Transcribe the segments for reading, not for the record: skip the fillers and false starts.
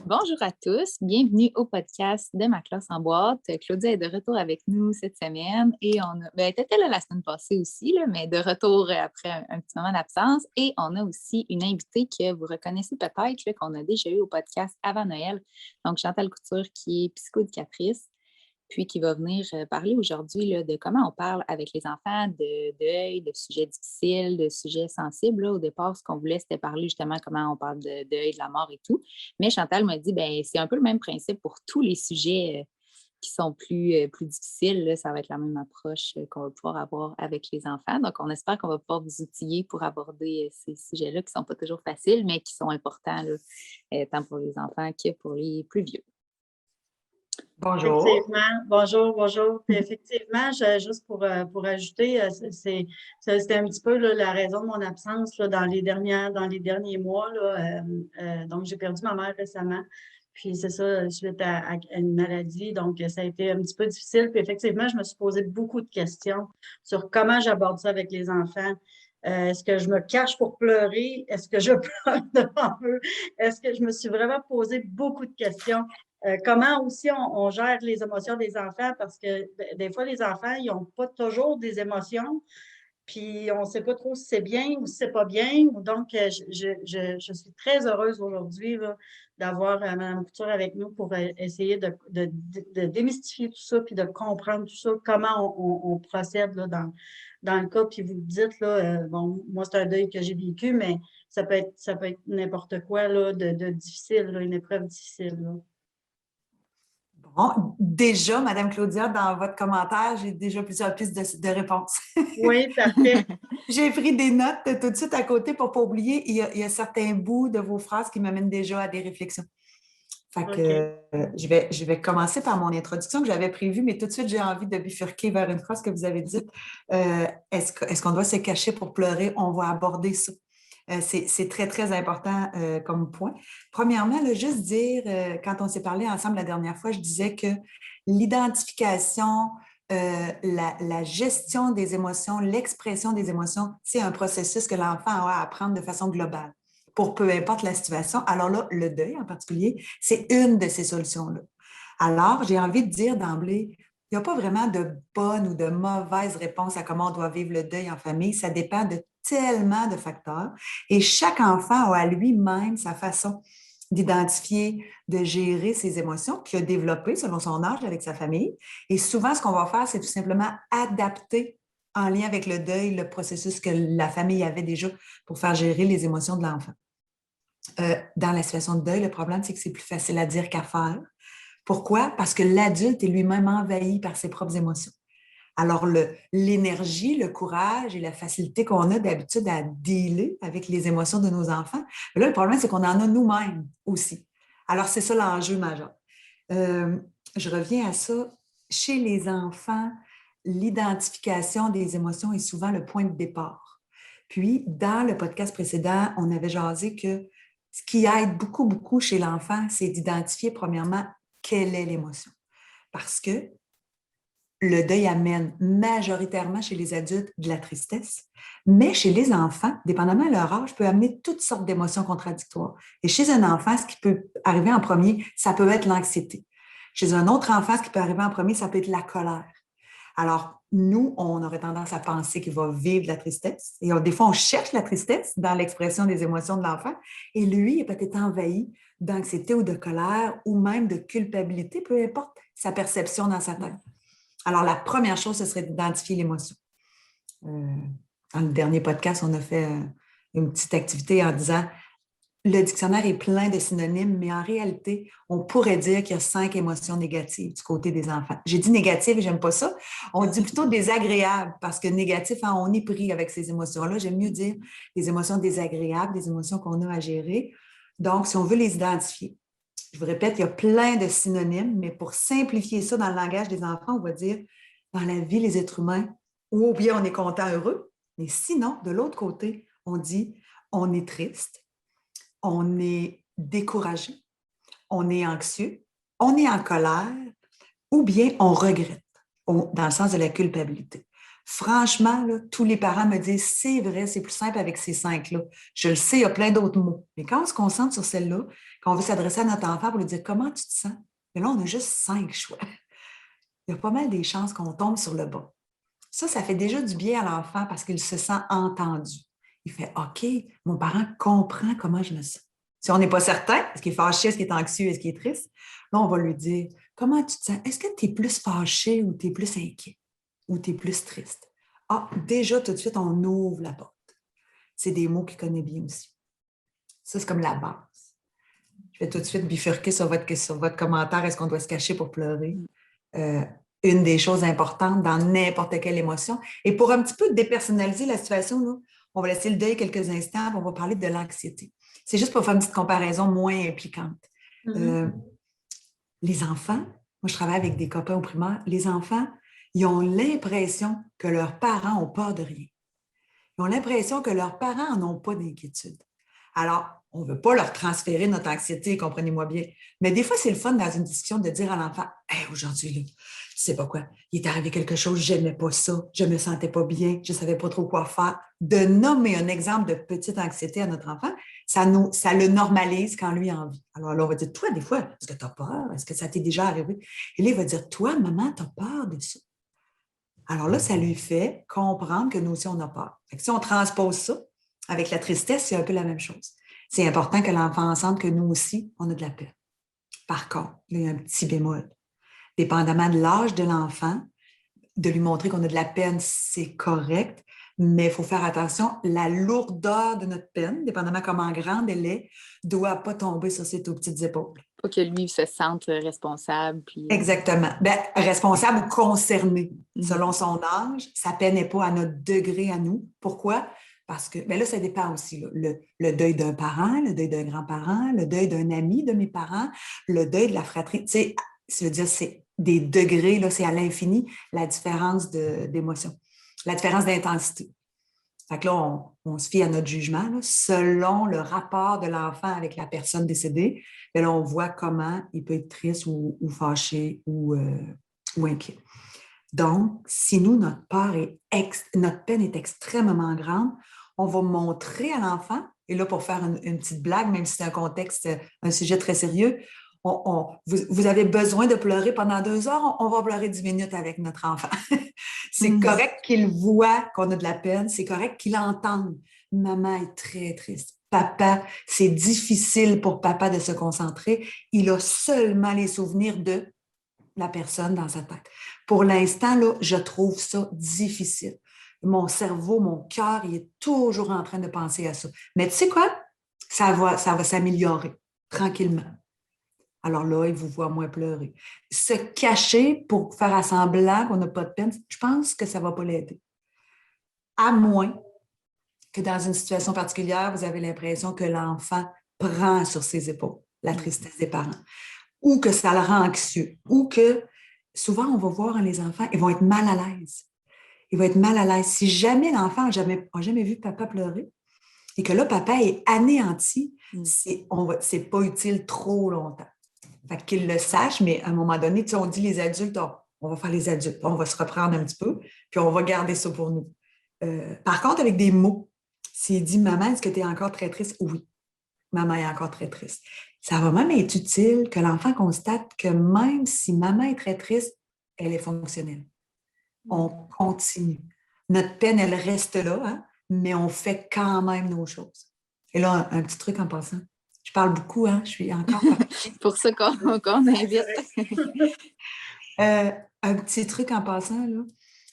Bonjour à tous, bienvenue au podcast de Ma classe en boîte. Claudia est de retour avec nous cette semaine et elle était là la semaine passée aussi, là, mais de retour après un petit moment d'absence. Et on a aussi une invitée que vous reconnaissez peut-être, là, qu'on a déjà eu au podcast avant Noël. Donc, Chantal Couture, qui est psychoéducatrice, puis qui va venir parler aujourd'hui là, de comment on parle avec les enfants de deuil, de sujets difficiles, de sujets sensibles. Là. Au départ, ce qu'on voulait, c'était parler justement comment on parle de deuil, de la mort et tout. Mais Chantal m'a dit, ben c'est un peu le même principe pour tous les sujets qui sont plus difficiles. Là. Ça va être la même approche qu'on va pouvoir avoir avec les enfants. Donc, on espère qu'on va pouvoir vous outiller pour aborder ces sujets-là qui ne sont pas toujours faciles, mais qui sont importants, là, tant pour les enfants que pour les plus vieux. Bonjour. Effectivement. Bonjour, bonjour. Puis effectivement, juste pour ajouter, c'était un petit peu là, la raison de mon absence là, dans les derniers mois. Là, donc, j'ai perdu ma mère récemment. Puis c'est ça, suite à une maladie. Donc, ça a été un petit peu difficile. Puis effectivement, je me suis posé beaucoup de questions sur comment j'aborde ça avec les enfants. Est-ce que je me cache pour pleurer? Est-ce que je pleure devant eux? Est-ce que je me suis vraiment posé beaucoup de questions? Comment aussi on gère les émotions des enfants parce que des fois, les enfants, ils n'ont pas toujours des émotions, puis on ne sait pas trop si c'est bien ou si c'est pas bien. Donc, je suis très heureuse aujourd'hui d'avoir Mme Couture avec nous pour essayer de démystifier tout ça puis de comprendre tout ça, comment on procède là, dans le cas. Puis vous dites, là, bon, moi, c'est un deuil que j'ai vécu, mais ça peut être n'importe quoi là, de difficile, là, une épreuve difficile. Là. Bon, déjà, Madame Claudia, dans votre commentaire, j'ai déjà plusieurs pistes de réponse. Oui, parfait. J'ai pris des notes tout de suite à côté pour ne pas oublier. Il y a certains bouts de vos phrases qui m'amènent déjà à des réflexions. Fait que je vais commencer par mon introduction que j'avais prévue, mais tout de suite, j'ai envie de bifurquer vers une phrase que vous avez dite. Est-ce qu'on doit se cacher pour pleurer? On va aborder ça. C'est très, très important comme point. Premièrement, là, juste dire, quand on s'est parlé ensemble la dernière fois, je disais que l'identification, la gestion des émotions, l'expression des émotions, c'est un processus que l'enfant a à apprendre de façon globale pour peu importe la situation. Alors là, le deuil en particulier, c'est une de ces solutions-là. Alors, j'ai envie de dire d'emblée, il n'y a pas vraiment de bonne ou de mauvaise réponse à comment on doit vivre le deuil en famille. Ça dépend de tellement de facteurs. Et chaque enfant a à lui-même sa façon d'identifier, de gérer ses émotions qu'il a développées selon son âge avec sa famille. Et souvent, ce qu'on va faire, c'est tout simplement adapter en lien avec le deuil, le processus que la famille avait déjà pour faire gérer les émotions de l'enfant. Dans la situation de deuil, le problème, c'est que c'est plus facile à dire qu'à faire. Pourquoi? Parce que l'adulte est lui-même envahi par ses propres émotions. Alors, l'énergie, le courage et la facilité qu'on a d'habitude à dealer avec les émotions de nos enfants, mais là, le problème, c'est qu'on en a nous-mêmes aussi. Alors, c'est ça l'enjeu majeur. Je reviens à ça. Chez les enfants, l'identification des émotions est souvent le point de départ. Puis, dans le podcast précédent, on avait jasé que ce qui aide beaucoup, beaucoup chez l'enfant, c'est d'identifier premièrement quelle est l'émotion. Parce que le deuil amène majoritairement chez les adultes de la tristesse, mais chez les enfants, dépendamment de leur âge, peut amener toutes sortes d'émotions contradictoires. Et chez un enfant, ce qui peut arriver en premier, ça peut être l'anxiété. Chez un autre enfant, ce qui peut arriver en premier, ça peut être la colère. Alors, nous, on aurait tendance à penser qu'il va vivre de la tristesse. Et des fois, on cherche la tristesse dans l'expression des émotions de l'enfant. Et lui est peut-être envahi d'anxiété ou de colère ou même de culpabilité, peu importe sa perception dans sa tête. Alors, la première chose, ce serait d'identifier l'émotion. Dans le dernier podcast, on a fait une petite activité en disant le dictionnaire est plein de synonymes, mais en réalité, on pourrait dire qu'il y a 5 émotions négatives du côté des enfants. J'ai dit négative et j'aime pas ça. On dit plutôt désagréable parce que négatif, hein, on est pris avec ces émotions-là. J'aime mieux dire des émotions désagréables, des émotions qu'on a à gérer. Donc, si on veut les identifier, je vous répète, il y a plein de synonymes, mais pour simplifier ça dans le langage des enfants, on va dire dans la vie, les êtres humains, ou bien on est content, heureux, mais sinon, de l'autre côté, on dit on est triste, on est découragé, on est anxieux, on est en colère, ou bien on regrette, dans le sens de la culpabilité. Franchement, là, tous les parents me disent, c'est vrai, c'est plus simple avec ces 5-là. Je le sais, il y a plein d'autres mots. Mais quand on se concentre sur celle-là, quand on veut s'adresser à notre enfant pour lui dire comment tu te sens, mais là, on a juste 5 choix. Il y a pas mal des chances qu'on tombe sur le bon. Ça fait déjà du bien à l'enfant parce qu'il se sent entendu. Il fait OK, mon parent comprend comment je me sens. Si on n'est pas certain, est-ce qu'il est fâché, est-ce qu'il est anxieux, est-ce qu'il est triste, là, on va lui dire comment tu te sens? Est-ce que tu es plus fâché ou tu es plus inquiet ou tu es plus triste? Ah, déjà, tout de suite, on ouvre la porte. C'est des mots qu'il connaît bien aussi. Ça, c'est comme la base. Je vais tout de suite bifurquer sur votre commentaire. Est-ce qu'on doit se cacher pour pleurer? Une des choses importantes dans n'importe quelle émotion. Et pour un petit peu dépersonnaliser la situation, là, on va laisser le deuil quelques instants, on va parler de l'anxiété. C'est juste pour faire une petite comparaison moins impliquante. Les enfants, moi je travaille avec des copains au primaire, les enfants, ils ont l'impression que leurs parents ont peur de rien. Ils ont l'impression que leurs parents n'en ont pas d'inquiétude. Alors, on ne veut pas leur transférer notre anxiété, comprenez-moi bien. Mais des fois, c'est le fun dans une discussion de dire à l'enfant « Hey, aujourd'hui, là, tu sais pas quoi, il est arrivé quelque chose, je n'aimais pas ça, je ne me sentais pas bien, je ne savais pas trop quoi faire. » De nommer un exemple de petite anxiété à notre enfant, ça le normalise quand lui a envie. Alors là, on va dire « Toi, des fois, est-ce que tu as peur? Est-ce que ça t'est déjà arrivé? » Et là, il va dire « Toi, maman, tu as peur de ça. » Alors là, ça lui fait comprendre que nous aussi, on a peur. Fait que si on transpose ça, avec la tristesse, c'est un peu la même chose. C'est important que l'enfant sente que nous aussi, on a de la peine. Par contre, il y a un petit bémol. Dépendamment de l'âge de l'enfant, de lui montrer qu'on a de la peine, c'est correct, mais il faut faire attention. La lourdeur de notre peine, dépendamment comment grande elle est, ne doit pas tomber sur ses tout petites épaules. Faut que lui se sente responsable. Puis, Exactement. Ben, responsable ou concerné. Selon son âge, sa peine n'est pas à notre degré à nous. Pourquoi? Parce que, ben là, ça dépend aussi. Là. Le deuil d'un parent, le deuil d'un grand-parent, le deuil d'un ami de mes parents, le deuil de la fratrie. Tu sais, ça veut dire c'est des degrés, là, c'est à l'infini, la différence d'émotion, la différence d'intensité. Fait que là, on se fie à notre jugement, là, selon le rapport de l'enfant avec la personne décédée. Et là, on voit comment il peut être triste ou fâché ou inquiet. Donc, si nous, notre peine est extrêmement grande, on va montrer à l'enfant, et là, pour faire une petite blague, même si c'est un contexte, un sujet très sérieux, vous avez besoin de pleurer pendant 2 heures, on va pleurer 10 minutes avec notre enfant. C'est correct qu'il voit qu'on a de la peine, c'est correct qu'il entende. Maman est très triste. Papa, c'est difficile pour papa de se concentrer. Il a seulement les souvenirs de la personne dans sa tête. Pour l'instant, là, je trouve ça difficile. Mon cerveau, mon cœur, il est toujours en train de penser à ça. Mais tu sais quoi? Ça va s'améliorer tranquillement. Alors là, il vous voit moins pleurer. Se cacher pour faire semblant qu'on n'a pas de peine, je pense que ça ne va pas l'aider. À moins que dans une situation particulière, vous avez l'impression que l'enfant prend sur ses épaules la tristesse des parents, ou que ça le rend anxieux, ou que souvent, on va voir les enfants, ils vont être mal à l'aise. Ils vont être mal à l'aise. Si jamais l'enfant n'a jamais vu papa pleurer et que là, papa est anéanti, c'est pas utile trop longtemps. Fait qu'il le sache, mais à un moment donné, tu sais, on dit les adultes, on va faire les adultes, on va se reprendre un petit peu, puis on va garder ça pour nous. Par contre, avec des mots, s'il dit « Maman, est-ce que tu es encore très triste? » Oui, maman est encore très triste. Ça va même être utile que l'enfant constate que même si maman est très triste, elle est fonctionnelle. On continue. Notre peine, elle reste là, hein, mais on fait quand même nos choses. Et là, un petit truc en passant. Je parle beaucoup, hein? Je suis encore... C'est pour ça qu'on invite. Un petit truc en passant, là,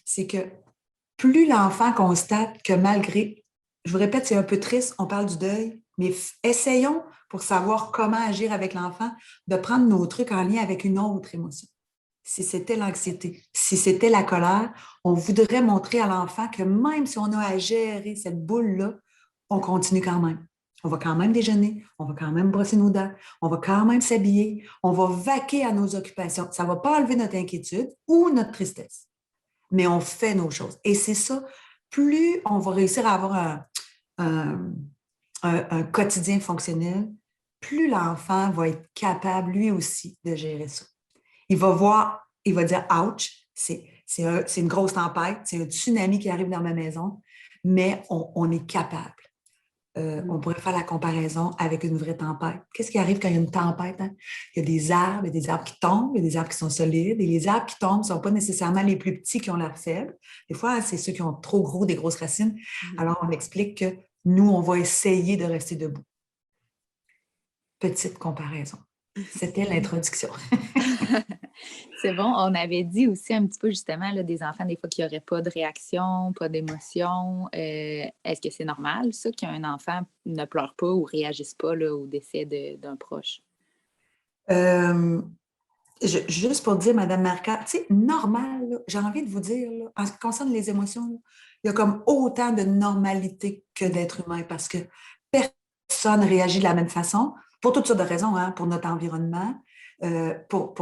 c'est que plus l'enfant constate que malgré, je vous répète, c'est un peu triste, on parle du deuil, mais essayons, pour savoir comment agir avec l'enfant, de prendre nos trucs en lien avec une autre émotion. Si c'était l'anxiété, si c'était la colère, on voudrait montrer à l'enfant que même si on a à gérer cette boule-là, on continue quand même. On va quand même déjeuner, on va quand même brosser nos dents, on va quand même s'habiller, on va vaquer à nos occupations. Ça ne va pas enlever notre inquiétude ou notre tristesse, mais on fait nos choses. Et c'est ça, plus on va réussir à avoir un quotidien fonctionnel, plus l'enfant va être capable, lui aussi, de gérer ça. Il va voir, il va dire « ouch », c'est une grosse tempête, c'est un tsunami qui arrive dans ma maison, mais on est capable. On pourrait faire la comparaison avec une vraie tempête. Qu'est-ce qui arrive quand il y a une tempête? Hein? Il y a des arbres qui tombent, il y a des arbres qui sont solides, et les arbres qui tombent ne sont pas nécessairement les plus petits qui ont l'air faibles. Des fois, hein, c'est ceux qui ont trop gros, des grosses racines. Alors, on explique que nous, on va essayer de rester debout. Petite comparaison. C'était l'introduction. C'est bon. On avait dit aussi un petit peu justement là, des enfants, des fois, qui n'auraient pas de réaction, pas d'émotion. Est-ce que c'est normal, ça, qu'un enfant ne pleure pas ou réagisse pas là, au décès d'un proche? Juste pour dire, Mme Marca, tu sais, normal, là, j'ai envie de vous dire, là, en ce qui concerne les émotions, là, il y a comme autant de normalité que d'être humain parce que personne ne réagit de la même façon, pour toutes sortes de raisons, hein, pour notre environnement, pour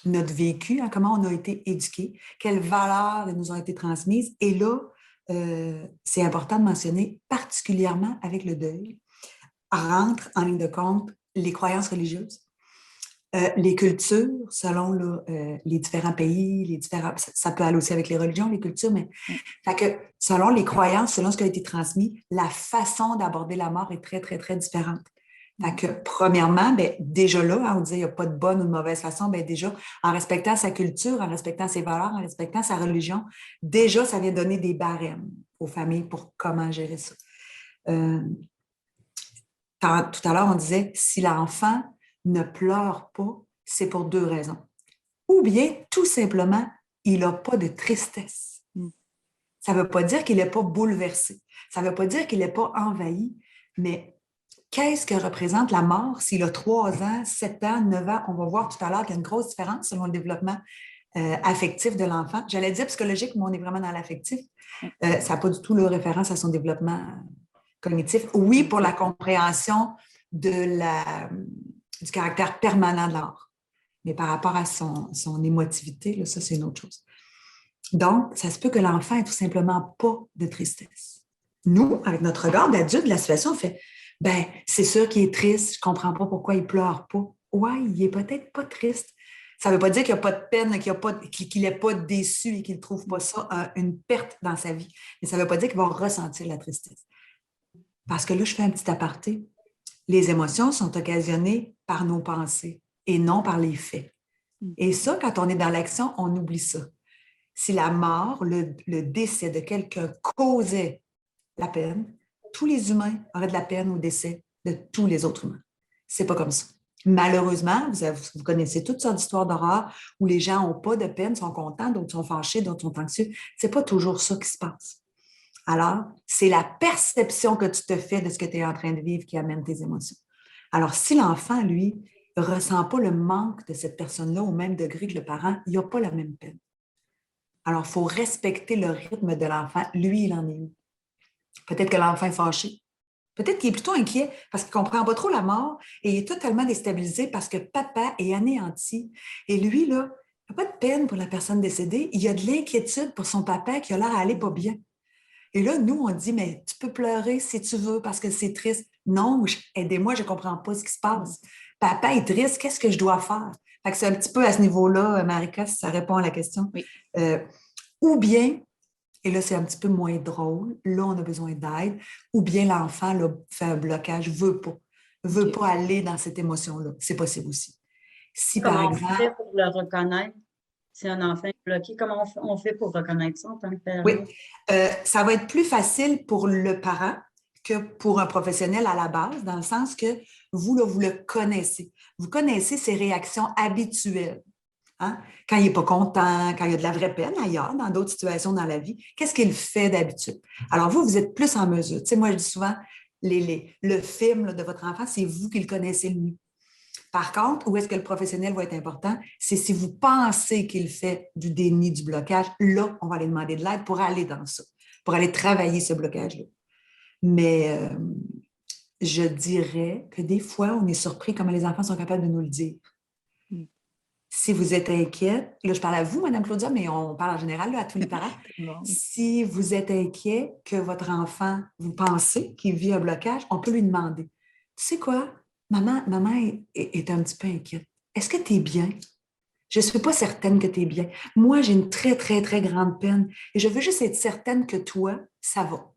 notre vécu, hein, comment on a été éduqués, quelles valeurs nous ont été transmises. Et là, c'est important de mentionner, particulièrement avec le deuil, rentre en ligne de compte les croyances religieuses, les cultures, selon là, les différents pays, ça peut aller aussi avec les religions, les cultures, mais fait que, selon les croyances, selon ce qui a été transmis, la façon d'aborder la mort est très, très, très différente. Fait que, premièrement, ben, déjà là, hein, on dit qu'il n'y a pas de bonne ou de mauvaise façon, ben, déjà, en respectant sa culture, en respectant ses valeurs, en respectant sa religion, déjà, ça vient donner des barèmes aux familles pour comment gérer ça. Tout à l'heure, on disait, si l'enfant ne pleure pas, c'est pour 2 raisons. Ou bien, tout simplement, il n'a pas de tristesse. Ça ne veut pas dire qu'il n'est pas bouleversé. Ça ne veut pas dire qu'il n'est pas envahi, mais qu'est-ce que représente la mort s'il a 3 ans, 7 ans, 9 ans? On va voir tout à l'heure qu'il y a une grosse différence selon le développement affectif de l'enfant. J'allais dire psychologique, mais on est vraiment dans l'affectif. Ça n'a pas du tout le référence à son développement cognitif. Oui, pour la compréhension du caractère permanent de l'art. Mais par rapport à son émotivité, là, ça, c'est une autre chose. Donc, ça se peut que l'enfant ait tout simplement pas de tristesse. Nous, avec notre regard d'adulte, la situation, on fait « ben, c'est sûr qu'il est triste, je ne comprends pas pourquoi il ne pleure pas. » Ouais, il n'est peut-être pas triste. Ça ne veut pas dire qu'il n'y a pas de peine, qu'il n'est pas déçu et qu'il ne trouve pas ça une perte dans sa vie. Mais ça ne veut pas dire qu'il va ressentir la tristesse. Parce que là, je fais un petit aparté. Les émotions sont occasionnées par nos pensées et non par les faits. Et ça, quand on est dans l'action, on oublie ça. Si la mort, le décès de quelqu'un causait la peine, tous les humains auraient de la peine au décès de tous les autres humains. C'est pas comme ça. Malheureusement, vous connaissez toutes sortes d'histoires d'horreur où les gens n'ont pas de peine, sont contents, d'autres sont fâchés, d'autres sont anxieux. C'est pas toujours ça qui se passe. Alors, c'est la perception que tu te fais de ce que tu es en train de vivre qui amène tes émotions. Alors, si l'enfant, lui, ne ressent pas le manque de cette personne-là au même degré que le parent, il n'a pas la même peine. Alors, il faut respecter le rythme de l'enfant. Lui, il en est où? Peut-être que l'enfant est fâché. Peut-être qu'il est plutôt inquiet parce qu'il ne comprend pas trop la mort et il est totalement déstabilisé parce que papa est anéanti. Et lui, là, il n'a pas de peine pour la personne décédée. Il a de l'inquiétude pour son papa qui a l'air à aller pas bien. Et là, nous, on dit, mais tu peux pleurer si tu veux parce que c'est triste. Non, aidez-moi, je ne comprends pas ce qui se passe. Papa est triste, qu'est-ce que je dois faire? Fait que c'est un petit peu à ce niveau-là, Marika, si ça répond à la question. Oui. Ou bien, et là, c'est un petit peu moins drôle, là, on a besoin d'aide, ou bien l'enfant là, fait un blocage, veut pas aller dans cette émotion-là. C'est possible aussi. Si, Comment par exemple, on fait pour le reconnaître? Si un enfant est bloqué, comment on fait pour reconnaître ça en tant que parent? Oui, ça va être plus facile pour le parent que pour un professionnel à la base, dans le sens que vous, là, vous le connaissez. Vous connaissez ses réactions habituelles. Hein? Quand il n'est pas content, quand il y a de la vraie peine ailleurs, dans d'autres situations dans la vie, qu'est-ce qu'il fait d'habitude? Alors, vous êtes plus en mesure. Tu sais, moi, je dis souvent, le film là, de votre enfant, c'est vous qui le connaissez le mieux. Par contre, où est-ce que le professionnel va être important? C'est si vous pensez qu'il fait du déni, du blocage, là, on va aller demander de l'aide pour aller dans ça, pour aller travailler ce blocage-là. Mais je dirais que des fois, on est surpris comment les enfants sont capables de nous le dire. Si vous êtes inquiète, là, je parle à vous, Mme Claudia, mais on parle en général là, à tous les parents. Si vous êtes inquiet que votre enfant, vous pensez qu'il vit un blocage, on peut lui demander, tu sais quoi? Maman est un petit peu inquiète. Est-ce que tu es bien? Je ne suis pas certaine que tu es bien. Moi, j'ai une très, très, très grande peine et je veux juste être certaine que toi, ça va.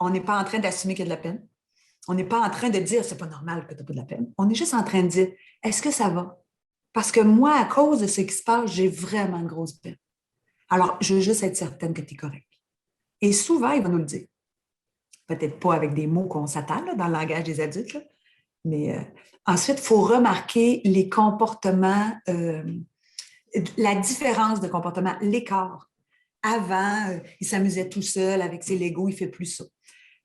On n'est pas en train d'assumer qu'il y a de la peine. On n'est pas en train de dire c'est pas normal que tu n'as pas de la peine. On est juste en train de dire est-ce que ça va? Parce que moi, à cause de ce qui se passe, j'ai vraiment une grosse peine. Alors, je veux juste être certaine que tu es correct. Et souvent, il va nous le dire. Peut-être pas avec des mots qu'on s'attend là, dans le langage des adultes, là. Mais ensuite, il faut remarquer les comportements, la différence de comportement, l'écart. Avant, il s'amusait tout seul avec ses Legos, il ne fait plus ça.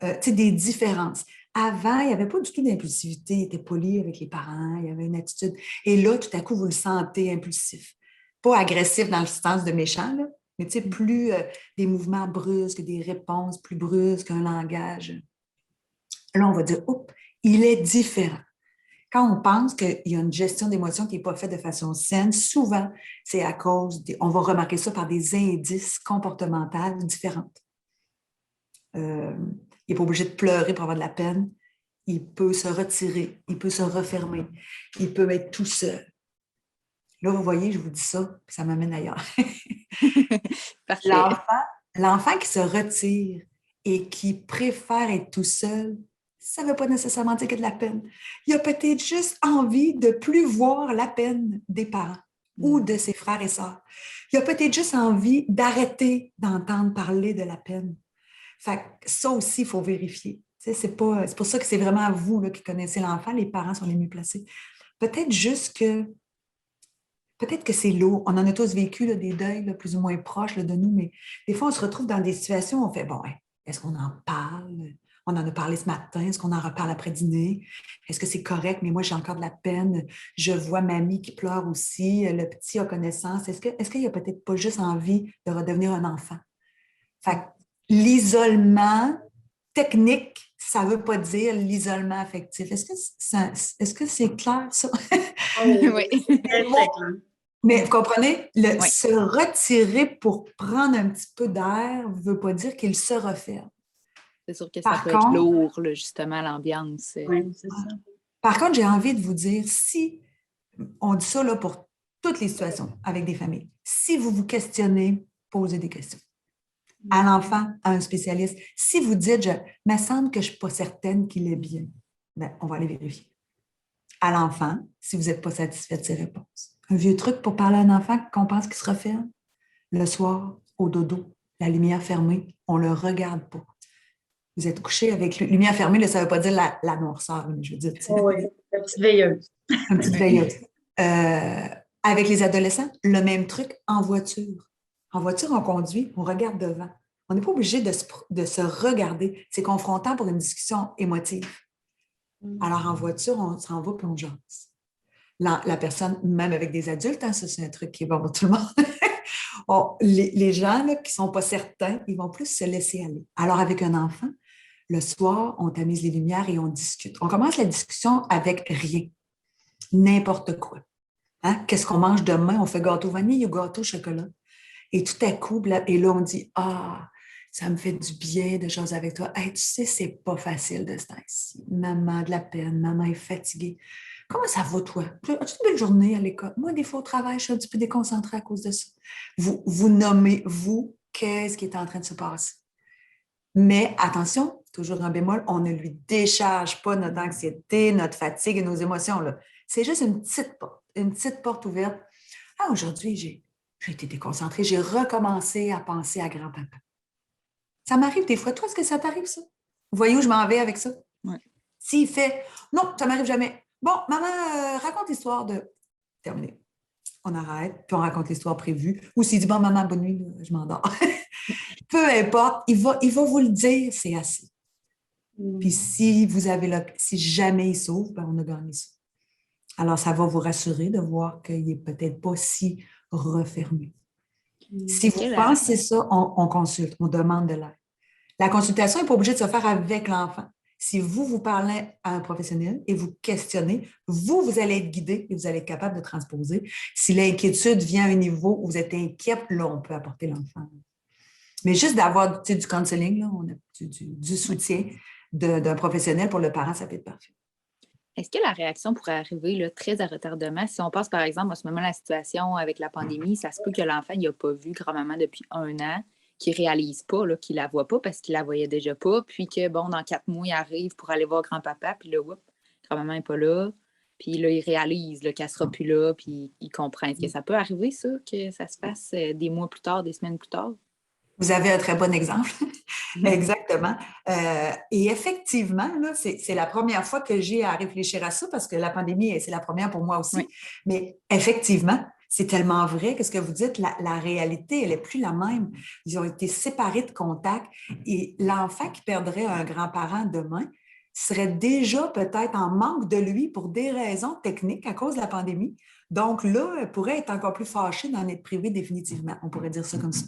Tu sais, des différences. Avant, il n'y avait pas du tout d'impulsivité, il était poli avec les parents, il y avait une attitude. Et là, tout à coup, vous le sentez impulsif. Pas agressif dans le sens de méchant, là, mais tu sais, plus des mouvements brusques, des réponses plus brusques, un langage. Là, on va dire, oups, il est différent. Quand on pense qu'il y a une gestion d'émotions qui n'est pas faite de façon saine, souvent, c'est à cause, on va remarquer ça par des indices comportementaux différents. Il n'est pas obligé de pleurer pour avoir de la peine. Il peut se retirer, il peut se refermer, il peut être tout seul. Là, vous voyez, je vous dis ça, puis ça m'amène ailleurs. L'enfant qui se retire et qui préfère être tout seul, ça ne veut pas nécessairement dire qu'il y a de la peine. Il a peut-être juste envie de ne plus voir la peine des parents ou de ses frères et sœurs. Il a peut-être juste envie d'arrêter d'entendre parler de la peine. Fait que ça aussi, il faut vérifier. C'est pour ça que c'est vraiment vous là, qui connaissez l'enfant. Les parents sont les mieux placés. Peut-être que c'est lourd. On en a tous vécu là, des deuils là, plus ou moins proches là, de nous, mais des fois, on se retrouve dans des situations où on fait, bon, est-ce qu'on en parle? On en a parlé ce matin. Est-ce qu'on en reparle après dîner? Est-ce que c'est correct? Mais moi, j'ai encore de la peine. Je vois mamie qui pleure aussi. Le petit a connaissance. Est-ce qu'il n'y a peut-être pas juste envie de redevenir un enfant? Fait que l'isolement technique, ça ne veut pas dire l'isolement affectif. Est-ce que c'est clair, ça? Oui. Mais vous comprenez? Se retirer pour prendre un petit peu d'air ne veut pas dire qu'il se referme. C'est sûr que ça peut être lourd, là, justement, l'ambiance. Oui, c'est ça. Par contre, j'ai envie de vous dire, si on dit ça là, pour toutes les situations avec des familles, si vous vous questionnez, posez des questions. À l'enfant, à un spécialiste. Si vous dites, il me semble que je ne suis pas certaine qu'il est bien, bien, on va aller vérifier. À l'enfant, si vous n'êtes pas satisfait de ses réponses. Un vieux truc pour parler à un enfant qu'on pense qu'il se referme. Le soir, au dodo, la lumière fermée, on ne le regarde pas. Vous êtes couché avec la lumière fermée, là, ça ne veut pas dire la noirceur, je veux dire. Oui, la petite veilleuse. Une petite veilleuse. Avec les adolescents, le même truc en voiture. En voiture, on conduit, on regarde devant. On n'est pas obligé de se regarder. C'est confrontant pour une discussion émotive. Alors, en voiture, on s'en va puis on jase. La personne, même avec des adultes, hein, ça, c'est un truc qui est bon pour tout le monde. Les gens là, qui ne sont pas certains, ils vont plus se laisser aller. Alors, avec un enfant, le soir, on tamise les lumières et on discute. On commence la discussion avec rien. N'importe quoi. Hein? Qu'est-ce qu'on mange demain? On fait gâteau vanille ou gâteau chocolat? Et tout à coup, et là, on dit, ça me fait du bien de jaser avec toi. Hey, tu sais, c'est pas facile de ce temps-ci. Maman a de la peine, maman est fatiguée. Comment ça va, toi? As-tu une belle journée à l'école? Moi, des fois, au travail, je suis un petit peu déconcentrée à cause de ça. Vous nommez, qu'est-ce qui est en train de se passer? Mais attention, toujours un bémol, on ne lui décharge pas notre anxiété, notre fatigue et nos émotions, là. C'est juste une petite porte ouverte. Aujourd'hui, j'ai été déconcentrée, j'ai recommencé à penser à grand-papa. Ça m'arrive des fois. Toi, est-ce que ça t'arrive, ça? Vous voyez où je m'en vais avec ça? Oui. S'il fait « Non, ça ne m'arrive jamais. Bon, maman, raconte l'histoire de... » Terminé. On arrête, puis on raconte l'histoire prévue. Ou s'il dit « Bon, maman, bonne nuit, je m'endors. » Peu importe, il va vous le dire, c'est assez. Puis si jamais il sauve, ben on a gagné ça. Alors, ça va vous rassurer de voir qu'il n'est peut-être pas si refermé. Si vous pensez ça, on consulte, on demande de l'aide. La consultation n'est pas obligée de se faire avec l'enfant. Si vous parlez à un professionnel et vous questionnez, vous allez être guidé et vous allez être capable de transposer. Si l'inquiétude vient à un niveau où vous êtes inquiet, là, on peut apporter l'enfant. Mais juste d'avoir du counseling, là, on a du soutien d'un professionnel pour le parent, ça peut être parfait. Est-ce que la réaction pourrait arriver là, très à retardement? Si on passe, par exemple, en ce moment, la situation avec la pandémie, ça se peut que l'enfant n'a pas vu grand-maman depuis 1 an, qu'il réalise pas, là, qu'il la voit pas parce qu'il la voyait déjà pas. Puis que, bon, dans 4 mois, il arrive pour aller voir grand-papa. Puis là, grand-maman n'est pas là. Puis là, il réalise là, qu'elle sera plus là. Puis il comprend. Est-ce que ça peut arriver, ça, que ça se fasse des mois plus tard, des semaines plus tard? Vous avez un très bon exemple. Exactement. Et effectivement, là, c'est la première fois que j'ai à réfléchir à ça parce que la pandémie, c'est la première pour moi aussi. Oui. Mais effectivement, c'est tellement vrai que ce que vous dites, la réalité, elle n'est plus la même. Ils ont été séparés de contact et l'enfant qui perdrait un grand-parent demain serait déjà peut-être en manque de lui pour des raisons techniques à cause de la pandémie. Donc là, elle pourrait être encore plus fâchée d'en être privée définitivement. On pourrait dire ça comme ça.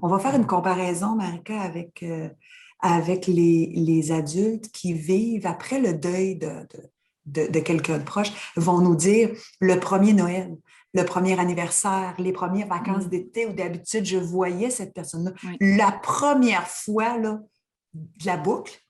On va faire une comparaison, Marika, avec les adultes qui vivent après le deuil de quelqu'un de proche, vont nous dire le premier Noël, le premier anniversaire, les premières vacances d'été où d'habitude je voyais cette personne-là. Oui. La première fois là, de la boucle,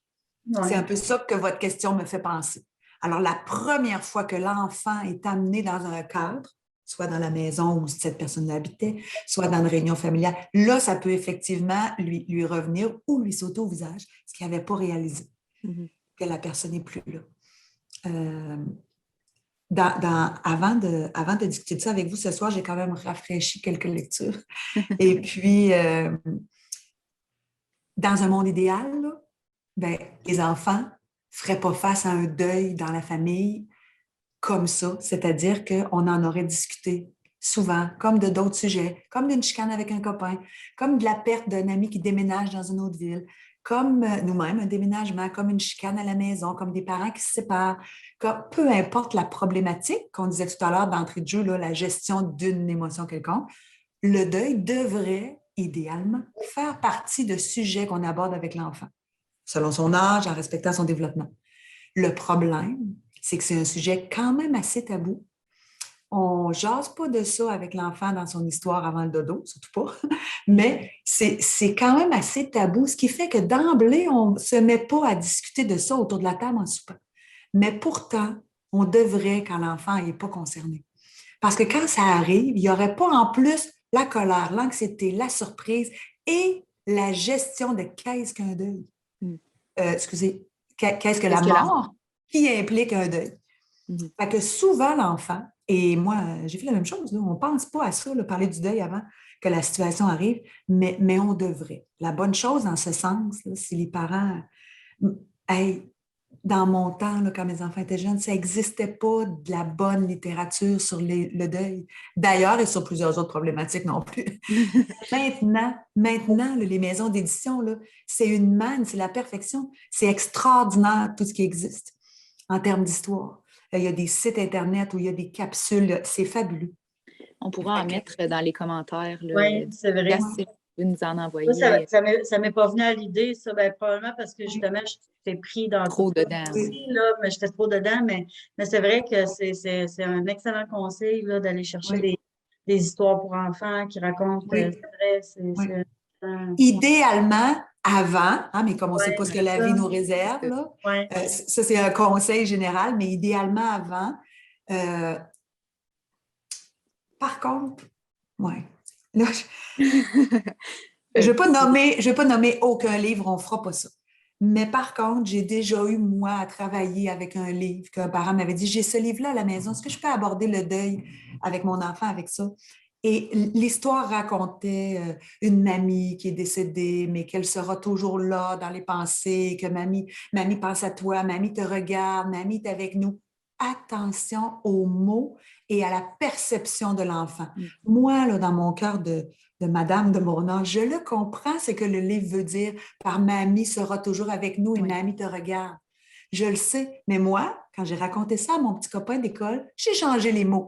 c'est un peu ça que votre question me fait penser. Alors, la première fois que l'enfant est amené dans un cadre, soit dans la maison où cette personne habitait, soit dans une réunion familiale, là, ça peut effectivement lui revenir ou lui sauter au visage, ce qu'il n'avait pas réalisé, que la personne n'est plus là. Avant de discuter de ça avec vous ce soir, j'ai quand même rafraîchi quelques lectures. Et puis, dans un monde idéal, là, ben, les enfants ne feraient pas face à un deuil dans la famille comme ça, c'est-à-dire qu'on en aurait discuté souvent, comme de d'autres sujets, comme d'une chicane avec un copain, comme de la perte d'un ami qui déménage dans une autre ville, comme nous-mêmes, un déménagement, comme une chicane à la maison, comme des parents qui se séparent, comme, peu importe la problématique qu'on disait tout à l'heure d'entrée de jeu, là, la gestion d'une émotion quelconque, le deuil devrait idéalement faire partie de sujets qu'on aborde avec l'enfant, selon son âge, en respectant son développement. Le problème, c'est que c'est un sujet quand même assez tabou. On ne jase pas de ça avec l'enfant dans son histoire avant le dodo, surtout pas, mais c'est quand même assez tabou, ce qui fait que d'emblée, on ne se met pas à discuter de ça autour de la table en soupant. Mais pourtant, on devrait quand l'enfant n'est pas concerné. Parce que quand ça arrive, il n'y aurait pas en plus la colère, l'anxiété, la surprise et la gestion de qu'est-ce qu'un deuil. Excusez, qu'est-ce que la mort qui implique un deuil. Fait que souvent, l'enfant, et moi, j'ai fait la même chose, là, on ne pense pas à ça, là, parler du deuil avant que la situation arrive, mais on devrait. La bonne chose dans ce sens, là, c'est les parents, hey, dans mon temps, là, quand mes enfants étaient jeunes, ça n'existait pas de la bonne littérature sur le deuil. D'ailleurs, et sur plusieurs autres problématiques non plus. Maintenant, là, les maisons d'édition, là, c'est une manne, c'est la perfection. C'est extraordinaire tout ce qui existe en termes d'histoire. Il y a des sites Internet où il y a des capsules, là, c'est fabuleux. On pourra en mettre dans les commentaires. Oui, c'est vrai. Si vous nous en envoyer. Ça m'est pas venu à l'idée, ça, ben, probablement parce que justement, j'étais pris dans trop dedans. Aussi, là, mais j'étais trop dedans, mais c'est vrai que c'est un excellent conseil là, d'aller chercher des histoires pour enfants qui racontent. C'est vrai, idéalement, avant, hein, mais comme on ne sait pas ce que la vie nous réserve, là, ça c'est un conseil général, mais idéalement avant. Par contre, là, je ne vais pas nommer aucun livre, on ne fera pas ça. Mais par contre, j'ai déjà eu, moi, à travailler avec un livre qu'un parent m'avait dit, j'ai ce livre-là à la maison, est-ce que je peux aborder le deuil avec mon enfant avec ça? Et l'histoire racontait une mamie qui est décédée, mais qu'elle sera toujours là dans les pensées, que mamie pense à toi, mamie te regarde, mamie est avec nous. Attention aux mots et à la perception de l'enfant. Moi, là, dans mon cœur de madame de mon âge, je le comprends, ce que le livre veut dire par mamie sera toujours avec nous et mamie te regarde. Je le sais, mais moi, quand j'ai raconté ça à mon petit copain d'école, j'ai changé les mots.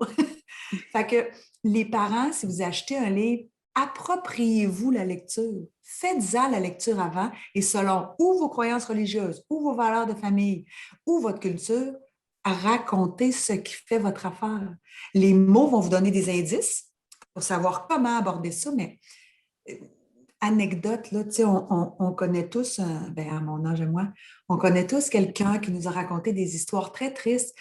Fait que les parents, si vous achetez un livre, appropriez-vous la lecture. Faites-en la lecture avant et selon ou vos croyances religieuses, ou vos valeurs de famille, ou votre culture, à raconter ce qui fait votre affaire. Les mots vont vous donner des indices pour savoir comment aborder ça, mais anecdote, là, on connaît tous, à mon âge et moi, on connaît tous quelqu'un qui nous a raconté des histoires très tristes.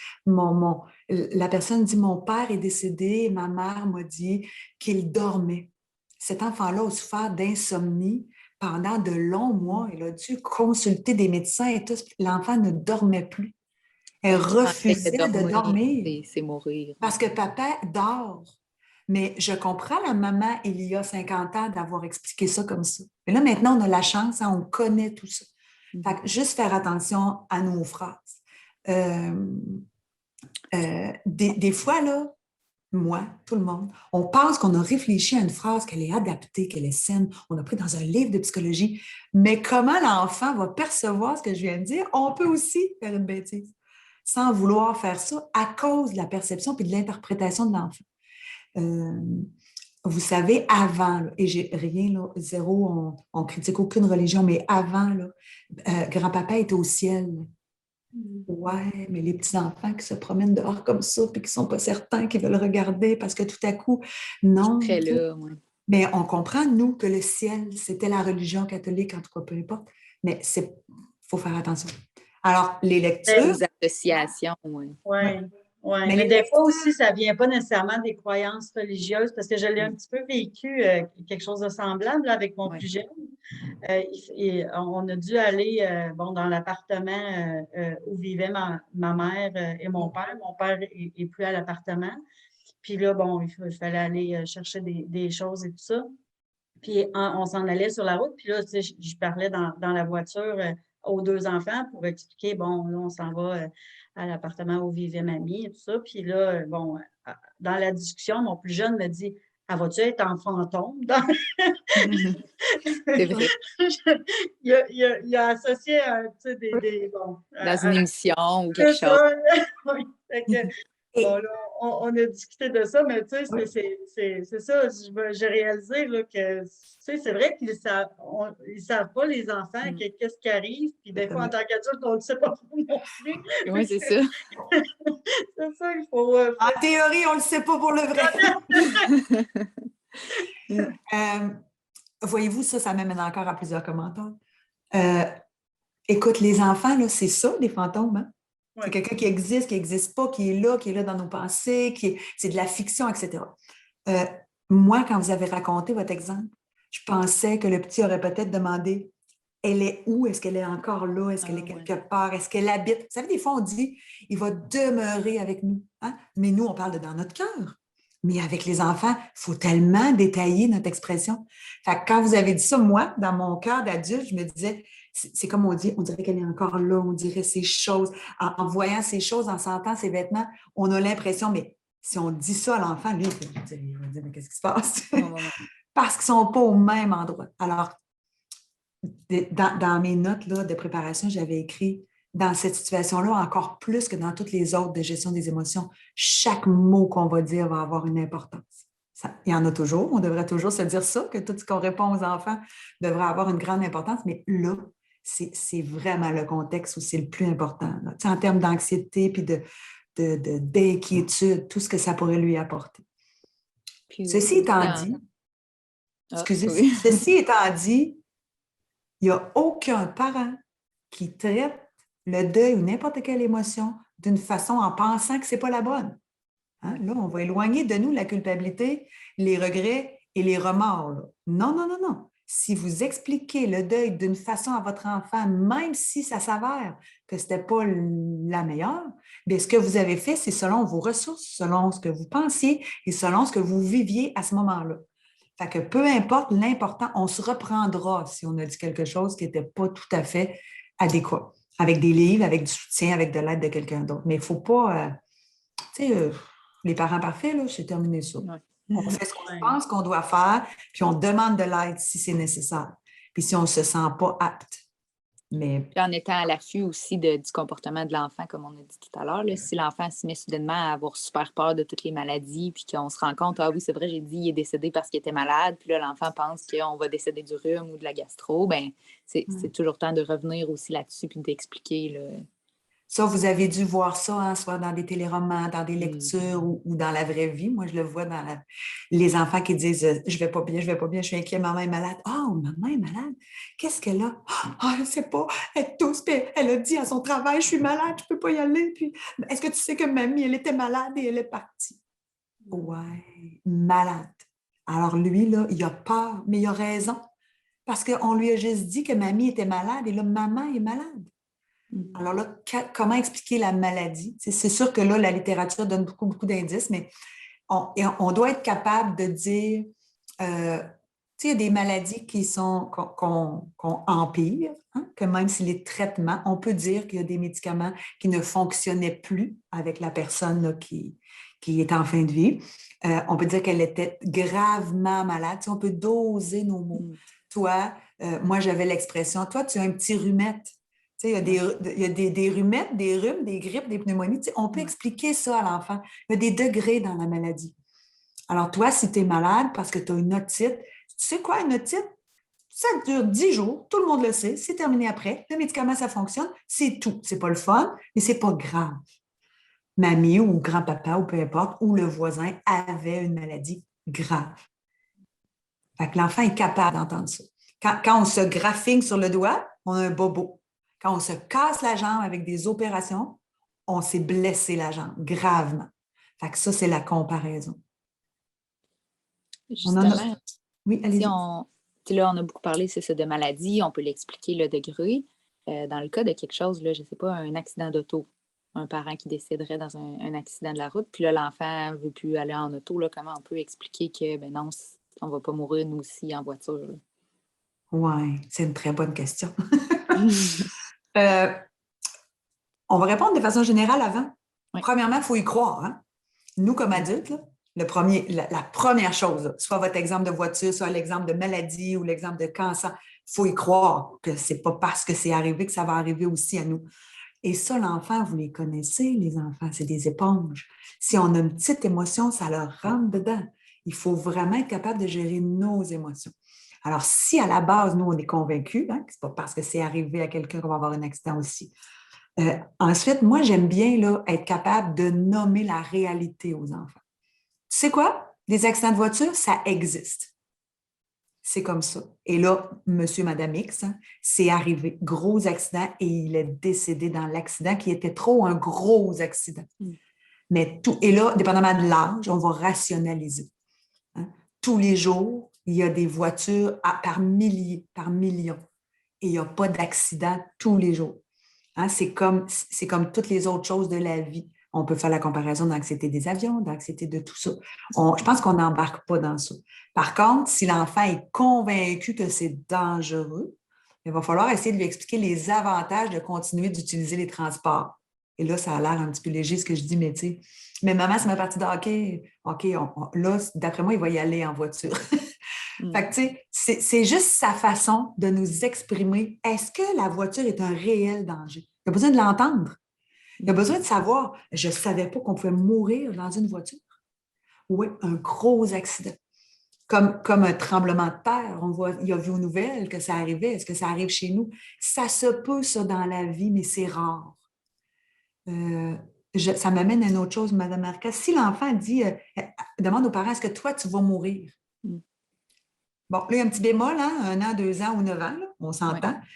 La personne dit, mon père est décédé et ma mère m'a dit qu'il dormait. cet enfant-là a souffert d'insomnie pendant de longs mois. Il a dû consulter des médecins et tout. L'enfant ne dormait plus. Elle refusait de dormir c'est mourir. parce que papa dort. Mais je comprends la maman, il y a 50 ans, d'avoir expliqué ça comme ça. Mais là, maintenant, on a la chance, hein, on connaît tout ça. Fait que juste faire attention à nos phrases. Des fois, là, moi, tout le monde, on pense qu'on a réfléchi à une phrase, qu'elle est adaptée, qu'elle est saine, on a pris dans un livre de psychologie, mais comment l'enfant va percevoir ce que je viens de dire, on peut aussi faire une bêtise sans vouloir faire ça à cause de la perception et de l'interprétation de l'enfant. Vous savez, avant, là, et j'ai rien, là, zéro, on critique aucune religion, mais avant, là, grand-papa était au ciel. Ouais, mais les petits-enfants qui se promènent dehors comme ça, puis qui ne sont pas certains, qui veulent regarder parce que tout à coup, non. Très là, ouais. Mais on comprend, nous, que le ciel, c'était la religion catholique, en tout cas, peu importe. Mais il faut faire attention. Alors, les lectures... Les associations, oui. Oui, mais des fois aussi, ça ne vient pas nécessairement des croyances religieuses, parce que je l'ai un petit peu vécu, quelque chose de semblable avec mon plus jeune. On a dû aller dans l'appartement où vivaient ma mère et mon père. Mon père n'est plus à l'appartement. Puis là, il fallait aller chercher des choses et tout ça. Puis on s'en allait sur la route. Puis là, tu sais, je parlais dans la voiture aux deux enfants pour expliquer, là, on s'en va à l'appartement où vivait mamie et tout ça. Puis là, dans la discussion, mon plus jeune me dit, « Ah, vas-tu être en fantôme? » C'est vrai. il a associé dans une émission ou quelque chose. Oui. Là, on a discuté de ça, mais tu sais, c'est ça. J'ai réalisé là, que c'est vrai qu'ils ne savent pas, les enfants, qu'est-ce qui arrive. Puis des fois, en tant qu'adulte, on ne le sait pas non plus. Oui, c'est ça. C'est ça, il faut. En théorie, on ne le sait pas pour le vrai. Voyez-vous, ça m'amène encore à plusieurs commentaires. Écoute, les enfants, là, c'est ça, les fantômes. Hein? Ouais. C'est quelqu'un qui n'existe pas, qui est là dans nos pensées, c'est de la fiction, etc. Moi, quand vous avez raconté votre exemple, je pensais que le petit aurait peut-être demandé, elle est où? Est-ce qu'elle est encore là? Est-ce qu'elle est quelque part? Est-ce qu'elle habite? Vous savez, des fois, on dit, il va demeurer avec nous. Hein? Mais nous, on parle de dans notre cœur. Mais avec les enfants, il faut tellement détailler notre expression. Fait que quand vous avez dit ça, moi, dans mon cœur d'adulte, je me disais, c'est comme on dit, on dirait qu'elle est encore là, on dirait ces choses. En voyant ces choses, en sentant ces vêtements, on a l'impression, mais si on dit ça à l'enfant, lui, il va dire, mais qu'est-ce qui se passe? Parce qu'ils ne sont pas au même endroit. Alors, dans mes notes là, de préparation, j'avais écrit, dans cette situation-là, encore plus que dans toutes les autres de gestion des émotions, chaque mot qu'on va dire va avoir une importance. Il y en a toujours, on devrait toujours se dire ça, que tout ce qu'on répond aux enfants devrait avoir une grande importance, mais là, c'est vraiment le contexte où c'est le plus important. En termes d'anxiété puis d'inquiétude, tout ce que ça pourrait lui apporter. Puis, ceci étant dit, ceci étant dit, il n'y a aucun parent qui traite le deuil ou n'importe quelle émotion d'une façon en pensant que ce n'est pas la bonne. Hein? Là, on va éloigner de nous la culpabilité, les regrets et les remords. Là. Non. Si vous expliquez le deuil d'une façon à votre enfant, même si ça s'avère que ce n'était pas la meilleure, bien, ce que vous avez fait, c'est selon vos ressources, selon ce que vous pensiez et selon ce que vous viviez à ce moment-là. Fait que peu importe l'important, on se reprendra si on a dit quelque chose qui n'était pas tout à fait adéquat. Avec des livres, avec du soutien, avec de l'aide de quelqu'un d'autre. Mais il ne faut pas, les parents parfaits, là, c'est terminé ça. Ouais. On fait ce qu'on pense qu'on doit faire, puis on demande de l'aide si c'est nécessaire. Puis si on ne se sent pas apte. Mais... Puis en étant à l'affût aussi du comportement de l'enfant, comme on a dit tout à l'heure, là, si l'enfant se met soudainement à avoir super peur de toutes les maladies, puis qu'on se rend compte, ah oui, c'est vrai, j'ai dit, il est décédé parce qu'il était malade, puis là, l'enfant pense qu'on va décéder du rhume ou de la gastro, bien, c'est toujours temps de revenir aussi là-dessus, puis d'expliquer, là. Ça, vous avez dû voir ça, hein, soit dans des téléromans, dans des lectures ou dans la vraie vie. Moi, je le vois dans les enfants qui disent « Je vais pas bien, je suis inquiet, maman est malade. »« Oh, maman est malade? Qu'est-ce qu'elle a? »« Ah, je ne sais pas. Elle tousse, puis elle a dit à son travail « Je suis malade, je ne peux pas y aller. » Puis « Est-ce que tu sais que mamie, elle était malade et elle est partie? » Ouais, malade. Alors lui, là, il a peur, mais il a raison. Parce qu'on lui a juste dit que mamie était malade et là, maman est malade. Alors là, comment expliquer la maladie? C'est sûr que là, la littérature donne beaucoup, beaucoup d'indices, mais on doit être capable de dire, il y a des maladies qu'on empire, hein, que même si les traitements, on peut dire qu'il y a des médicaments qui ne fonctionnaient plus avec la personne là, qui est en fin de vie. On peut dire qu'elle était gravement malade. On peut doser nos mots. Toi, moi, j'avais l'expression, toi, tu as un petit rhumette. Il y a des rhumettes, des rhumes, des grippes, des pneumonies. On peut expliquer ça à l'enfant. Il y a des degrés dans la maladie. Alors, toi, si tu es malade parce que tu as une otite, tu sais quoi, une otite? Ça dure 10 jours, tout le monde le sait, c'est terminé après. Le médicament, ça fonctionne, c'est tout. C'est pas le fun, mais c'est pas grave. Mamie ou grand-papa ou peu importe, ou le voisin avait une maladie grave. Fait que l'enfant est capable d'entendre ça. Quand on se graphine sur le doigt, on a un bobo. Quand on se casse la jambe avec des opérations, on s'est blessé la jambe gravement. Fait que ça, c'est la comparaison. Justement, oui, allez-y. Là, on a beaucoup parlé, c'est ça, de maladie, on peut l'expliquer le degré. Dans le cas de quelque chose, là, je ne sais pas, un accident d'auto, un parent qui décéderait dans un accident de la route, puis là, l'enfant ne veut plus aller en auto, là, comment on peut expliquer que, ben non, on ne va pas mourir, nous aussi, en voiture? Oui, c'est une très bonne question. On va répondre de façon générale avant. Oui. Premièrement, il faut y croire. Hein? Nous, comme adultes, là, la première chose, là, soit votre exemple de voiture, soit l'exemple de maladie ou l'exemple de cancer, il faut y croire que ce n'est pas parce que c'est arrivé que ça va arriver aussi à nous. Et ça, l'enfant, vous les connaissez, les enfants, c'est des éponges. Si on a une petite émotion, ça leur rentre dedans. Il faut vraiment être capable de gérer nos émotions. Alors, si à la base, nous, on est convaincus, hein, que ce n'est pas parce que c'est arrivé à quelqu'un qu'on va avoir un accident aussi. Ensuite, moi, j'aime bien là, être capable de nommer la réalité aux enfants. Tu sais quoi? Des accidents de voiture, ça existe. C'est comme ça. Et là, monsieur, madame X, hein, c'est arrivé, gros accident, et il est décédé dans l'accident qui était trop un gros accident. Mais tout, et là, dépendamment de l'âge, on va rationaliser. Hein. Tous les jours, il y a des voitures par milliers, par millions. Et il n'y a pas d'accident tous les jours. Hein, c'est comme toutes les autres choses de la vie. On peut faire la comparaison d'anxiété des avions, d'anxiété de tout ça. Je pense qu'on n'embarque pas dans ça. Par contre, si l'enfant est convaincu que c'est dangereux, il va falloir essayer de lui expliquer les avantages de continuer d'utiliser les transports. Et là, ça a l'air un petit peu léger ce que je dis, mais tu sais, mais maman, c'est ma partie de hockey. OK, là, d'après moi, il va y aller en voiture. Fait que, tu sais, c'est juste sa façon de nous exprimer. Est-ce que la voiture est un réel danger? Il a besoin de l'entendre. Il a besoin de savoir. Je ne savais pas qu'on pouvait mourir dans une voiture. Oui, un gros accident. Comme un tremblement de terre. Il a vu aux nouvelles que ça arrivait. Est-ce que ça arrive chez nous? Ça se peut, ça, dans la vie, mais c'est rare. Ça m'amène à une autre chose, Mme Marca. Si l'enfant dit, demande aux parents, est-ce que toi, tu vas mourir? Bon, là, il y a un petit bémol, hein, 1 an, 2 ans ou 9 ans, là, on s'entend. Oui.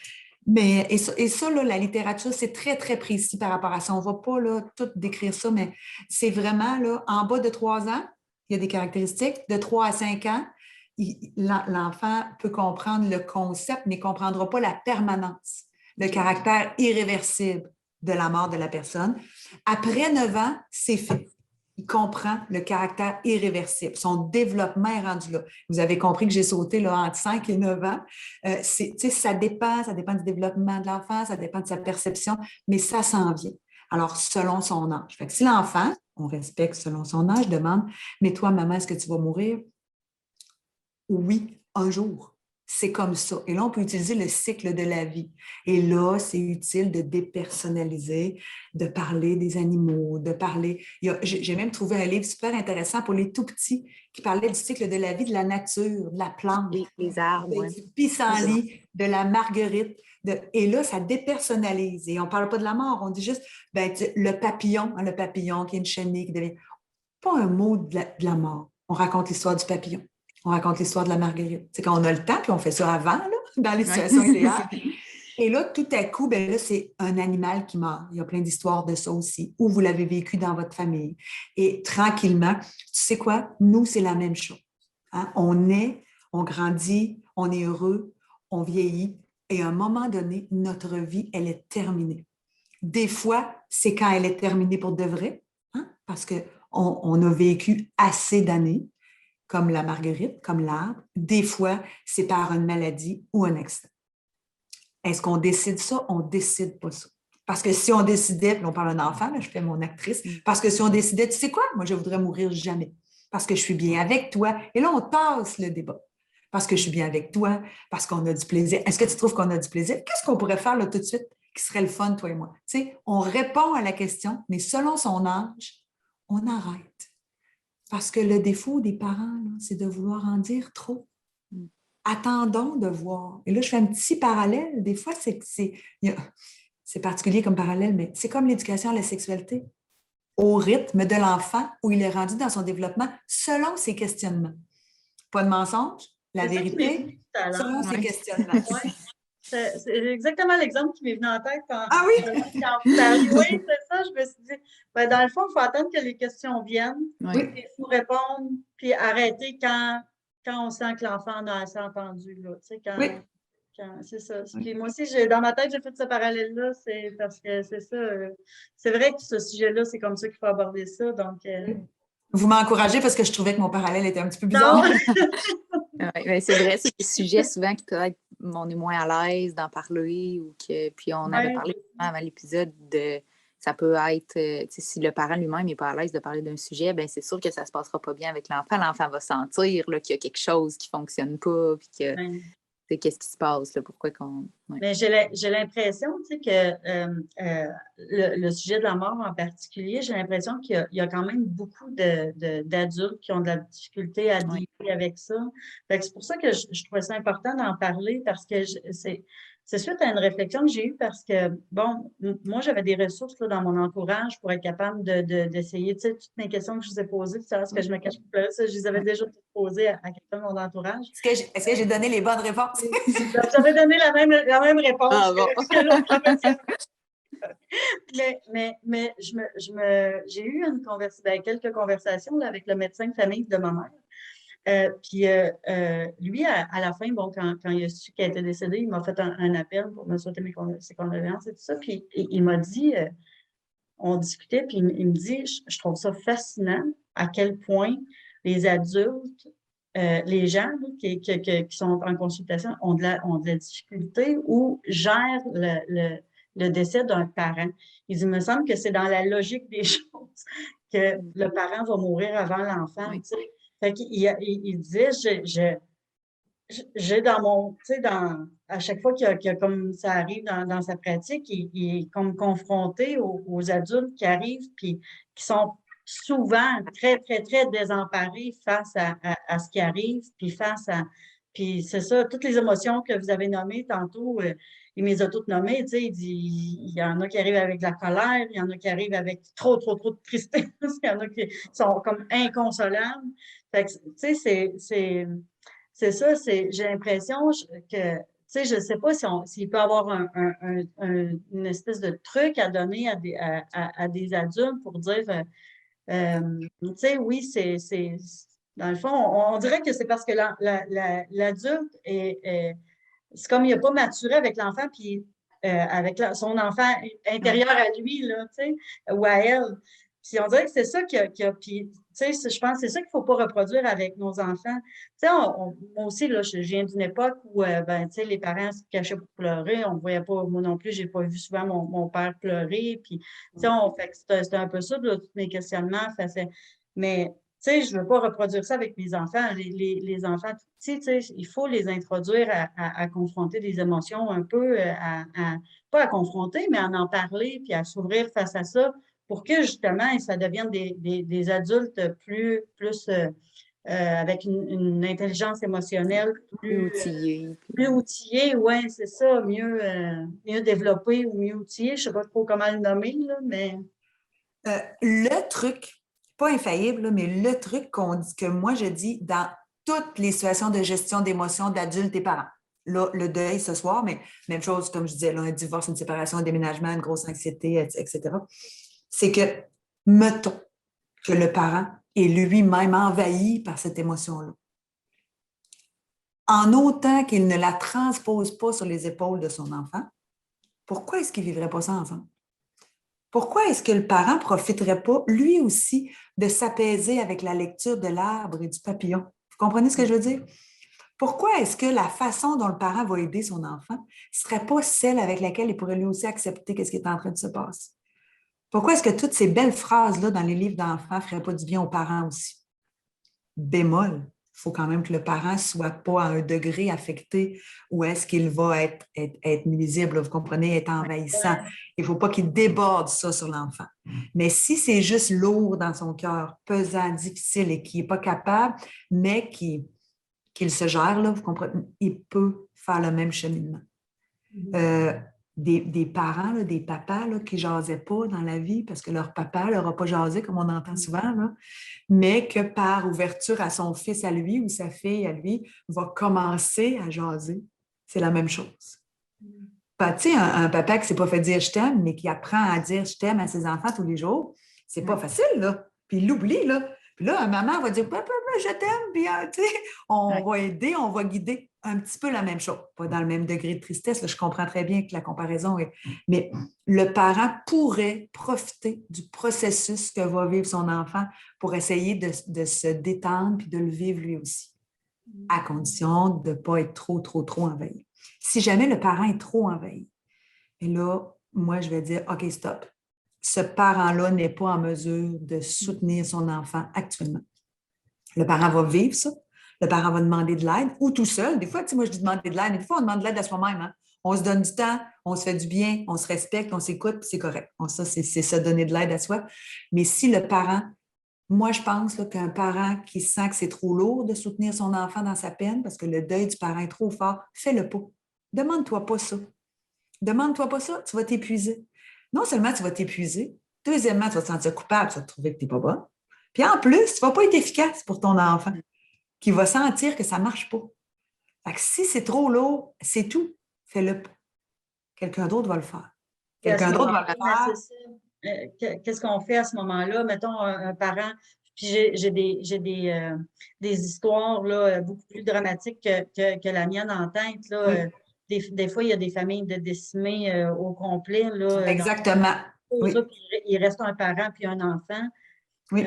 Mais, et ça là, la littérature, c'est très, très précis par rapport à ça. On ne va pas là, tout décrire ça, mais c'est vraiment, là, en bas de 3 ans, il y a des caractéristiques. De 3 à 5 ans, l'enfant peut comprendre le concept, mais ne comprendra pas la permanence, le caractère irréversible de la mort de la personne. Après 9 ans, c'est fait. Il comprend le caractère irréversible. Son développement est rendu là. Vous avez compris que j'ai sauté là, entre 5 et 9 ans. Ça dépend du développement de l'enfant, ça dépend de sa perception, mais ça s'en vient. Alors, selon son âge. Fait que si l'enfant, on respecte selon son âge, demande, mais toi, maman, est-ce que tu vas mourir? Oui, un jour. C'est comme ça. Et là, on peut utiliser le cycle de la vie. Et là, c'est utile de dépersonnaliser, de parler des animaux, de parler... J'ai même trouvé un livre super intéressant pour les tout-petits qui parlait du cycle de la vie de la nature, de la plante. Les arbres, du pissenlit, de la marguerite. Et là, ça dépersonnalise. Et on ne parle pas de la mort, on dit juste le papillon qui est une chenille qui devient... Pas un mot de la mort. On raconte l'histoire du papillon. On raconte l'histoire de la marguerite. C'est quand on a le temps, puis on fait ça avant, là, dans les situations idéales. Et là, tout à coup, là, c'est un animal qui meurt. Il y a plein d'histoires de ça aussi, où vous l'avez vécu dans votre famille. Et tranquillement, tu sais quoi? Nous, c'est la même chose. Hein? On est, on grandit, on est heureux, on vieillit, et à un moment donné, notre vie, elle est terminée. Des fois, c'est quand elle est terminée pour de vrai, hein? Parce qu'on a vécu assez d'années, comme la marguerite, comme l'arbre. Des fois, c'est par une maladie ou un accident. Est-ce qu'on décide ça? On ne décide pas ça. Parce que si on décidait, puis on parle d'un enfant, là, je fais mon actrice, parce que si on décidait, tu sais quoi? Moi, je voudrais mourir jamais parce que je suis bien avec toi. Et là, on tasse le débat. Parce que je suis bien avec toi, parce qu'on a du plaisir. Est-ce que tu trouves qu'on a du plaisir? Qu'est-ce qu'on pourrait faire là tout de suite qui serait le fun, toi et moi? Tu sais, on répond à la question, mais selon son âge, on arrête. Parce que le défaut des parents, là, c'est de vouloir en dire trop. Attendons de voir. Et là, je fais un petit parallèle. Des fois, c'est particulier comme parallèle, mais c'est comme l'éducation à la sexualité, au rythme de l'enfant où il est rendu dans son développement selon ses questionnements. Pas de mensonge, la C'est ça qui m'est venu vérité, tout à l'heure. selon ses questionnements. Ouais. C'est exactement l'exemple qui m'est venu en tête quand oui? quand vous parliez. Oui, c'est ça. Je me suis dit, ben, dans le fond, il faut attendre que les questions viennent. Oui. Il faut répondre, puis arrêter quand on sent que l'enfant a assez entendu. Là, tu sais, Oui. c'est ça. Puis moi aussi, dans ma tête, j'ai fait ce parallèle-là. C'est parce que c'est ça. C'est vrai que ce sujet-là, c'est comme ça qu'il faut aborder ça. Donc, Vous m'encouragez parce que je trouvais que mon parallèle était un petit peu bizarre. Ouais, c'est vrai, c'est des sujets souvent qui peut-être on est moins à l'aise d'en parler ou que puis on avait parlé avant l'épisode de ça peut être si le parent lui-même n'est pas à l'aise de parler d'un sujet, ben c'est sûr que ça se passera pas bien avec l'enfant. L'enfant va sentir là, qu'il y a quelque chose qui fonctionne pas puis que qu'est-ce qui se passe là, pourquoi qu'on. Ouais. Mais j'ai l'impression, tu sais, que le sujet de la mort en particulier, j'ai l'impression qu'il y a quand même beaucoup d'adultes qui ont de la difficulté à dealer avec ça. Fait que c'est pour ça que je trouvais ça important d'en parler parce que c'est suite à une réflexion que j'ai eue parce que, bon, moi, j'avais des ressources là, dans mon entourage pour être capable d'essayer, tu sais, toutes mes questions que je vous ai posées, tu sais, ce que je me cache pour pleurer, ça, je les avais déjà toutes posées à quelqu'un de mon entourage. Est-ce que j'ai donné les bonnes réponses? J'avais donné la même réponse Ah, bon. que l'autre professionnel. Mais j'ai eu quelques conversations là, avec le médecin de famille de ma mère. Puis lui, à la fin, bon, quand il a su qu'elle était décédée, il m'a fait un appel pour me souhaiter ses condoléances et tout ça. Puis il m'a dit, on discutait, puis il me dit, je trouve ça fascinant à quel point les adultes, les gens là, qui sont en consultation ont de la difficulté ou gèrent le décès d'un parent. Il me semble que c'est dans la logique des choses que le parent va mourir avant l'enfant. Tu sais. Fait qu'il disait, j'ai dans mon, tu sais, à chaque fois comme ça arrive dans sa pratique, il est comme confronté aux adultes qui arrivent puis qui sont souvent très, très, très désemparés face à ce qui arrive, puis c'est ça, toutes les émotions que vous avez nommées tantôt, il me les a toutes nommées, tu sais, il y en a qui arrivent avec de la colère, il y en a qui arrivent avec trop, trop, trop de tristesse, il y en a qui sont comme inconsolables. Fait que, tu sais, c'est ça, j'ai l'impression que, tu sais, je ne sais pas s'il peut y avoir une espèce de truc à donner à des adultes pour dire, tu sais, oui, dans le fond, on dirait que c'est parce que l'adulte c'est comme il n'a pas maturé avec l'enfant, puis avec son enfant intérieur à lui, là, tu sais, ou à elle. Puis on dirait que c'est ça qu'il y a puis, tu sais, je pense que c'est ça qu'il ne faut pas reproduire avec nos enfants. Tu sais, moi aussi, là, je viens d'une époque où, ben, tu sais, les parents se cachaient pour pleurer. On ne voyait pas, moi non plus, je n'ai pas vu souvent mon père pleurer. Puis, tu sais, c'était un peu ça, là, tous mes questionnements. Mais, tu sais, je ne veux pas reproduire ça avec mes enfants. Les enfants tout petits, tu sais, il faut les introduire à confronter des émotions un peu, pas à confronter, mais à en parler, puis à s'ouvrir face à ça pour que justement, ça devienne des adultes plus avec une intelligence émotionnelle Plus outillés. Plus outillés, oui, c'est ça, mieux développés ou mieux outillés. Je ne sais pas trop comment le nommer, là, mais... Le truc, pas infaillible, là, mais le truc que moi je dis dans toutes les situations de gestion d'émotions d'adultes et parents. Là, le deuil ce soir, mais même chose, comme je disais, là, un divorce, une séparation, un déménagement, une grosse anxiété, etc. C'est que, mettons que le parent est lui-même envahi par cette émotion-là. en autant qu'il ne la transpose pas sur les épaules de son enfant, pourquoi est-ce qu'ils ne vivraient pas ça ensemble? Pourquoi est-ce que le parent ne profiterait pas, lui aussi, de s'apaiser avec la lecture de l'arbre et du papillon? Vous comprenez ce que je veux dire? Pourquoi est-ce que la façon dont le parent va aider son enfant ne serait pas celle avec laquelle il pourrait lui aussi accepter ce qui est en train de se passer? Pourquoi est-ce que toutes ces belles phrases-là dans les livres d'enfants ne feraient pas du bien aux parents aussi? Bémol, il faut quand même que le parent ne soit pas à un degré affecté où est-ce qu'il va être nuisible, vous comprenez, être envahissant. Il ne faut pas qu'il déborde ça sur l'enfant. Mais si c'est juste lourd dans son cœur, pesant, difficile et qu'il n'est pas capable, mais qu'il se gère, là, vous comprenez, il peut faire le même cheminement. Des parents, là, des papas là, qui ne jasaient pas dans la vie parce que leur papa ne leur a pas jasé, comme on entend souvent, là, mais que par ouverture à son fils à lui ou sa fille à lui, va commencer à jaser. C'est la même chose. Tu sais, un papa qui ne s'est pas fait dire « je t'aime », mais qui apprend à dire « je t'aime » à ses enfants tous les jours, c'est pas facile, là. Puis il l'oublie, là. Puis là, un maman va dire « papa, je t'aime », puis tu sais, on va aider, on va guider. Un petit peu la même chose. Pas dans le même degré de tristesse, là, je comprends très bien que la comparaison est... Mais le parent pourrait profiter du processus que va vivre son enfant pour essayer de se détendre puis de le vivre lui aussi, à condition de ne pas être trop envahi. Si jamais le parent est trop envahi, et là, moi, je vais dire, OK, stop. Ce parent-là n'est pas en mesure de soutenir son enfant actuellement. Le parent va vivre ça. Le parent va demander de l'aide ou tout seul. Des fois, tu sais, moi, je dis demander de l'aide, mais des fois, on demande de l'aide à soi-même. Hein? On se donne du temps, on se fait du bien, on se respecte, on s'écoute, puis c'est correct. Bon, ça, c'est se donner de l'aide à soi. Mais si le parent, moi, je pense là, qu'un parent qui sent que c'est trop lourd de soutenir son enfant dans sa peine parce que le deuil du parent est trop fort, fais-le pas. Demande-toi pas ça. Demande-toi pas ça, tu vas t'épuiser. Non seulement tu vas t'épuiser, deuxièmement, tu vas te sentir coupable, tu vas te trouver que tu n'es pas bonne. Puis en plus, tu ne vas pas être efficace pour ton enfant qui va sentir que ça ne marche pas. Fait que si c'est trop lourd, c'est tout. Fais-le pas. Quelqu'un d'autre va le faire. Quelqu'un d'autre va le faire. Qu'est-ce qu'on fait à ce moment-là? Mettons un parent, puis j'ai des histoires là, beaucoup plus dramatiques que la mienne en tête. Là. Des fois, il y a des familles de décimées au complet. Là, exactement. Oui. Il reste un parent puis un enfant. Oui.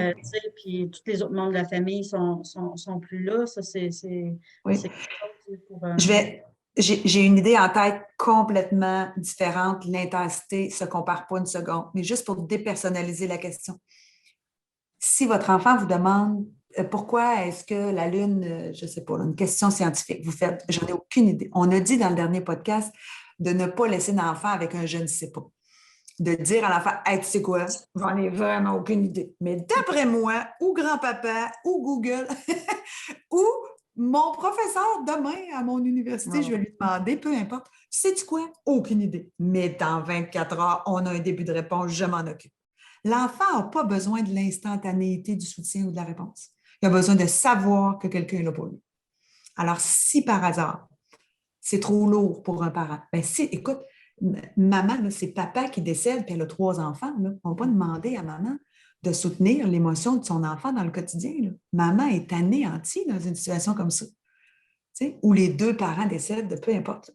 Puis tous les autres membres de la famille sont plus là. Ça, c'est oui. quelque chose pour... J'ai une idée en tête complètement différente. L'intensité ne se compare pas une seconde, mais juste pour dépersonnaliser la question. Si votre enfant vous demande pourquoi est-ce que la Lune, je ne sais pas, une question scientifique, vous faites, j'en ai aucune idée. On a dit dans le dernier podcast de ne pas laisser l'enfant avec un je ne sais pas. De dire à l'enfant, hey, tu sais quoi, j'en ai vraiment aucune idée. Mais d'après moi, ou grand-papa, ou Google, ou mon professeur demain à mon université, je vais lui demander, peu importe, sais-tu quoi? Aucune idée. Mais dans 24 heures, on a un début de réponse, je m'en occupe. L'enfant n'a pas besoin de l'instantanéité du soutien ou de la réponse. Il a besoin de savoir que quelqu'un est là pour lui. Alors, si par hasard, c'est trop lourd pour un parent, bien si, écoute, maman, là, c'est papa qui décède, puis elle a 3 enfants. Là. On ne va pas demander à maman de soutenir l'émotion de son enfant dans le quotidien. Là. Maman est anéantie dans une situation comme ça, où les 2 parents décèdent, peu importe.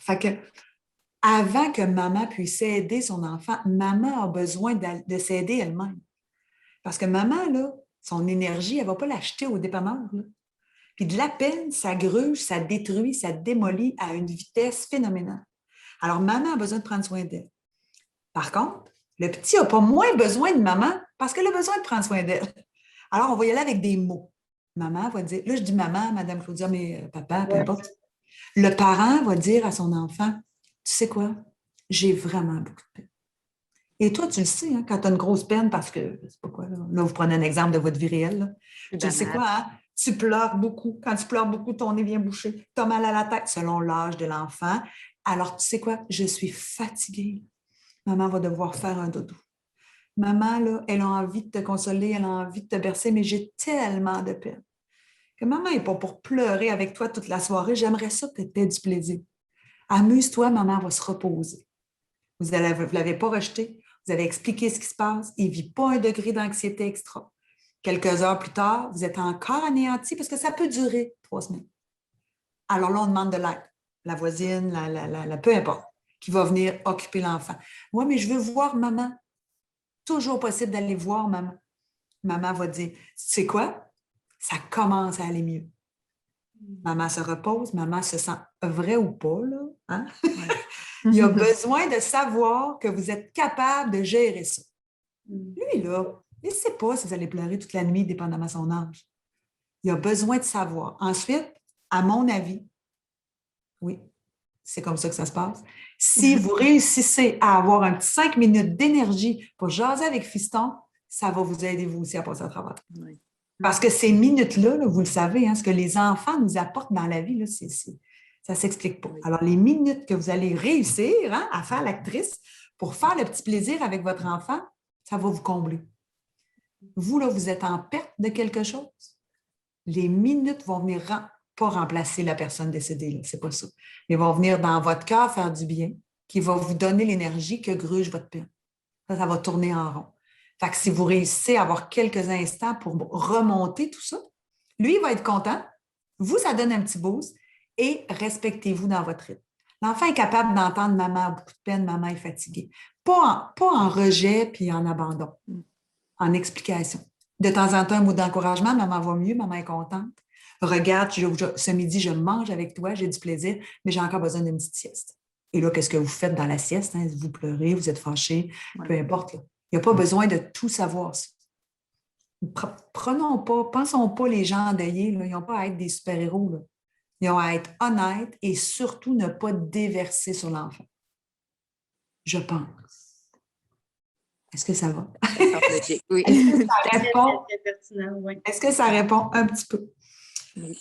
Fait que, avant que maman puisse aider son enfant, maman a besoin de s'aider elle-même. Parce que maman, là, son énergie, elle ne va pas l'acheter au dépanneur. Là. Puis de la peine, ça gruge, ça détruit, ça démolit à une vitesse phénoménale. Alors, maman a besoin de prendre soin d'elle. Par contre, le petit n'a pas moins besoin de maman parce qu'elle a besoin de prendre soin d'elle. Alors, on va y aller avec des mots. Maman va dire, là, je dis maman, Madame Claudia, mais papa, peu importe. Le parent va dire à son enfant, tu sais quoi, j'ai vraiment beaucoup de peine. Et toi, tu le sais, hein, quand tu as une grosse peine, parce que, c'est pas quoi, là, vous prenez un exemple de votre vie réelle, là. Tu sais quoi, hein? Tu pleures beaucoup. Quand tu pleures beaucoup, ton nez vient boucher. Tu as mal à la tête, selon l'âge de l'enfant. Alors, tu sais quoi, je suis fatiguée. Maman va devoir faire un dodo. Maman, là, elle a envie de te consoler, elle a envie de te bercer, mais j'ai tellement de peine. Que maman n'est pas pour pleurer avec toi toute la soirée. J'aimerais ça que tu aies du plaisir. Amuse-toi, maman va se reposer. Vous ne l'avez pas rejeté. Vous avez expliqué ce qui se passe. Il ne vit pas un degré d'anxiété extra. Quelques heures plus tard, vous êtes encore anéanti parce que ça peut durer 3 semaines. Alors là, on demande de l'aide. La voisine, peu importe, qui va venir occuper l'enfant. Oui, mais je veux voir maman. Toujours possible d'aller voir maman. Maman va dire, tu sais quoi? Ça commence à aller mieux. Maman se repose, maman se sent vrai ou pas, là. Hein? Il y a besoin de savoir que vous êtes capable de gérer ça. Lui, là, il ne sait pas si vous allez pleurer toute la nuit, dépendamment de son âge. Il a besoin de savoir. Ensuite, à mon avis, oui, c'est comme ça que ça se passe. Si vous réussissez à avoir un petit 5 minutes d'énergie pour jaser avec Fiston, ça va vous aider vous aussi à passer à travers. Oui. Parce que ces minutes-là, là, vous le savez, hein, ce que les enfants nous apportent dans la vie, là, ça ne s'explique pas. Oui. Alors, les minutes que vous allez réussir à faire l'actrice pour faire le petit plaisir avec votre enfant, ça va vous combler. Vous, là, vous êtes en perte de quelque chose. Les minutes vont venir pas remplacer la personne décédée, c'est pas ça. Mais vont venir dans votre cœur faire du bien, qui va vous donner l'énergie que gruge votre peine. Ça va tourner en rond. Fait que si vous réussissez à avoir quelques instants pour remonter tout ça, lui, il va être content. Vous, ça donne un petit boost et respectez-vous dans votre rythme. L'enfant est capable d'entendre maman a beaucoup de peine, maman est fatiguée. Pas en rejet puis en abandon, en explication. De temps en temps, un mot d'encouragement, maman va mieux, maman est contente. Regarde, ce midi, je mange avec toi, j'ai du plaisir, mais j'ai encore besoin d'une petite sieste. Et là, qu'est-ce que vous faites dans la sieste? Hein? Vous pleurez, vous êtes fâché, peu importe. Là. Il n'y a pas besoin de tout savoir. Pensons pas les gens endeuillés, là, ils n'ont pas à être des super-héros. Là. Ils ont à être honnêtes et surtout ne pas déverser sur l'enfant. Je pense. Est-ce que ça va? Logique, oui. Est-ce que ça répond? Très pertinent, oui. Est-ce que ça répond un petit peu? Oui.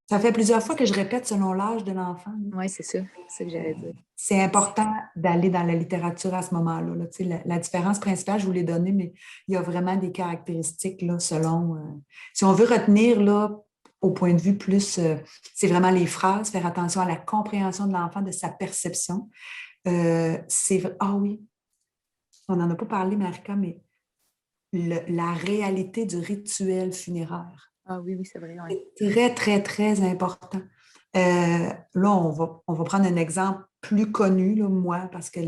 Ça fait plusieurs fois que je répète selon l'âge de l'enfant. Oui, c'est ça. C'est ce que j'allais dire. C'est important d'aller dans la littérature à ce moment-là. Là. La différence principale, je vous l'ai donnée, mais il y a vraiment des caractéristiques là, selon... si on veut retenir là, au point de vue plus... c'est vraiment les phrases, faire attention à la compréhension de l'enfant, de sa perception. Ah oui, on n'en a pas parlé, Marika, mais la réalité du rituel funéraire. Ah oui, c'est vrai. Oui. C'est très, très, très important. Là, on va prendre un exemple plus connu, là, moi, parce que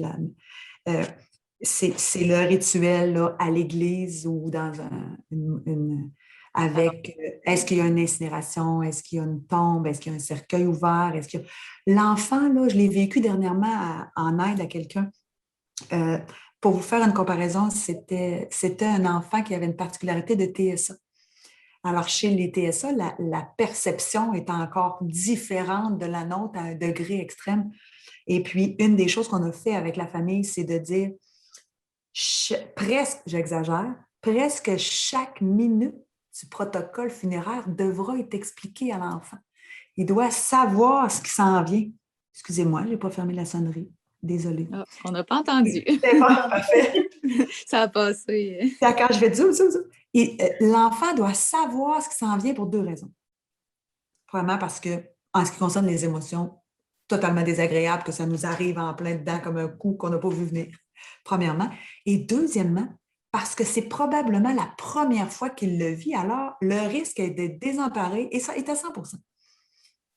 c'est le rituel là, à l'église ou dans avec est-ce qu'il y a une incinération, est-ce qu'il y a une tombe, est-ce qu'il y a un cercueil ouvert, l'enfant, là, je l'ai vécu dernièrement en aide à quelqu'un. Pour vous faire une comparaison, c'était un enfant qui avait une particularité de TSA. Alors, chez les TSA, la perception est encore différente de la nôtre à un degré extrême. Et puis, une des choses qu'on a fait avec la famille, c'est de dire presque, j'exagère, presque chaque minute du protocole funéraire devra être expliquée à l'enfant. Il doit savoir ce qui s'en vient. Excusez-moi, je n'ai pas fermé la sonnerie. Désolée. Oh, on n'a pas entendu. C'est pas parfait. Ça a passé. D'accord, je vais dire. Et l'enfant doit savoir ce qui s'en vient pour deux raisons. Premièrement, parce que, en ce qui concerne les émotions totalement désagréables, que ça nous arrive en plein dedans comme un coup qu'on n'a pas vu venir, premièrement. Et deuxièmement, parce que c'est probablement la première fois qu'il le vit, alors le risque est d'être désemparé et ça est à 100%.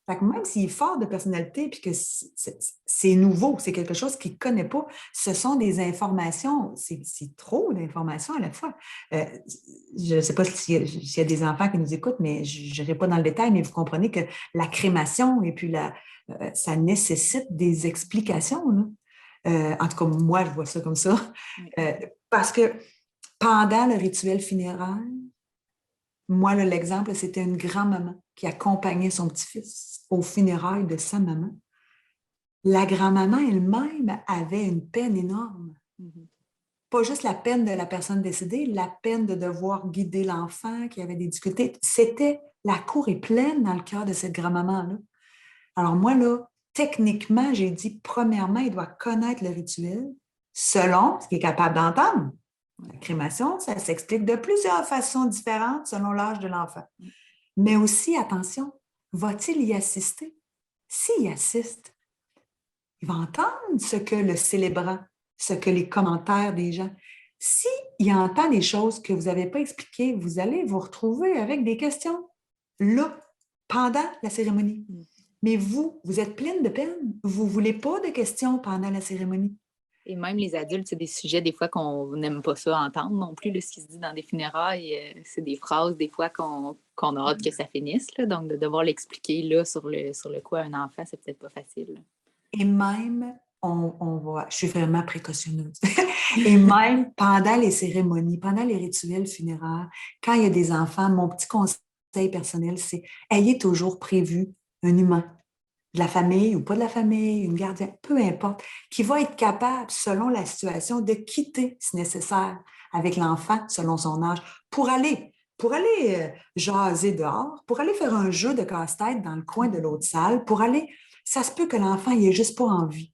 Fait que même s'il est fort de personnalité et que c'est nouveau, c'est quelque chose qu'il ne connaît pas, ce sont des informations, c'est trop d'informations à la fois. Je ne sais pas s'il y a des enfants qui nous écoutent, mais je n'irai pas dans le détail, mais vous comprenez que la crémation et puis ça nécessite des explications. Là. En tout cas, moi, je vois ça comme ça. Parce que pendant le rituel funéraire, moi, là, l'exemple, c'était une grand-maman qui accompagnait son petit-fils aux funérailles de sa maman. La grand-maman elle-même avait une peine énorme. Pas juste la peine de la personne décédée, la peine de devoir guider l'enfant qui avait des difficultés. La cour est pleine dans le cœur de cette grand-maman-là. Alors moi, là, techniquement, j'ai dit, premièrement, il doit connaître le rituel selon ce qu'il est capable d'entendre. La crémation, ça s'explique de plusieurs façons différentes selon l'âge de l'enfant. Mais aussi, attention, va-t-il y assister? S'il y assiste, il va entendre ce que le célébrant, ce que les commentaires des gens. S'il entend des choses que vous n'avez pas expliquées, vous allez vous retrouver avec des questions là. pendant la cérémonie. Mais vous êtes pleine de peine. Vous ne voulez pas de questions pendant la cérémonie. Et même les adultes, c'est des sujets des fois qu'on n'aime pas ça entendre non plus. Là, ce qui se dit dans des funérailles, c'est des phrases des fois qu'on a hâte que ça finisse. Là, donc, de devoir l'expliquer là, sur le coup à un enfant, c'est peut-être pas facile. Là. Et même, je suis vraiment précautionneuse. Et même pendant les cérémonies, pendant les rituels funéraires, quand il y a des enfants, mon petit conseil personnel, c'est ayez toujours prévu un humain, de la famille ou pas de la famille, une gardienne, peu importe, qui va être capable, selon la situation, de quitter, si nécessaire, avec l'enfant, selon son âge, pour aller jaser dehors, pour aller faire un jeu de casse-tête dans le coin de l'autre salle, pour aller, ça se peut que l'enfant n'ait juste pas envie.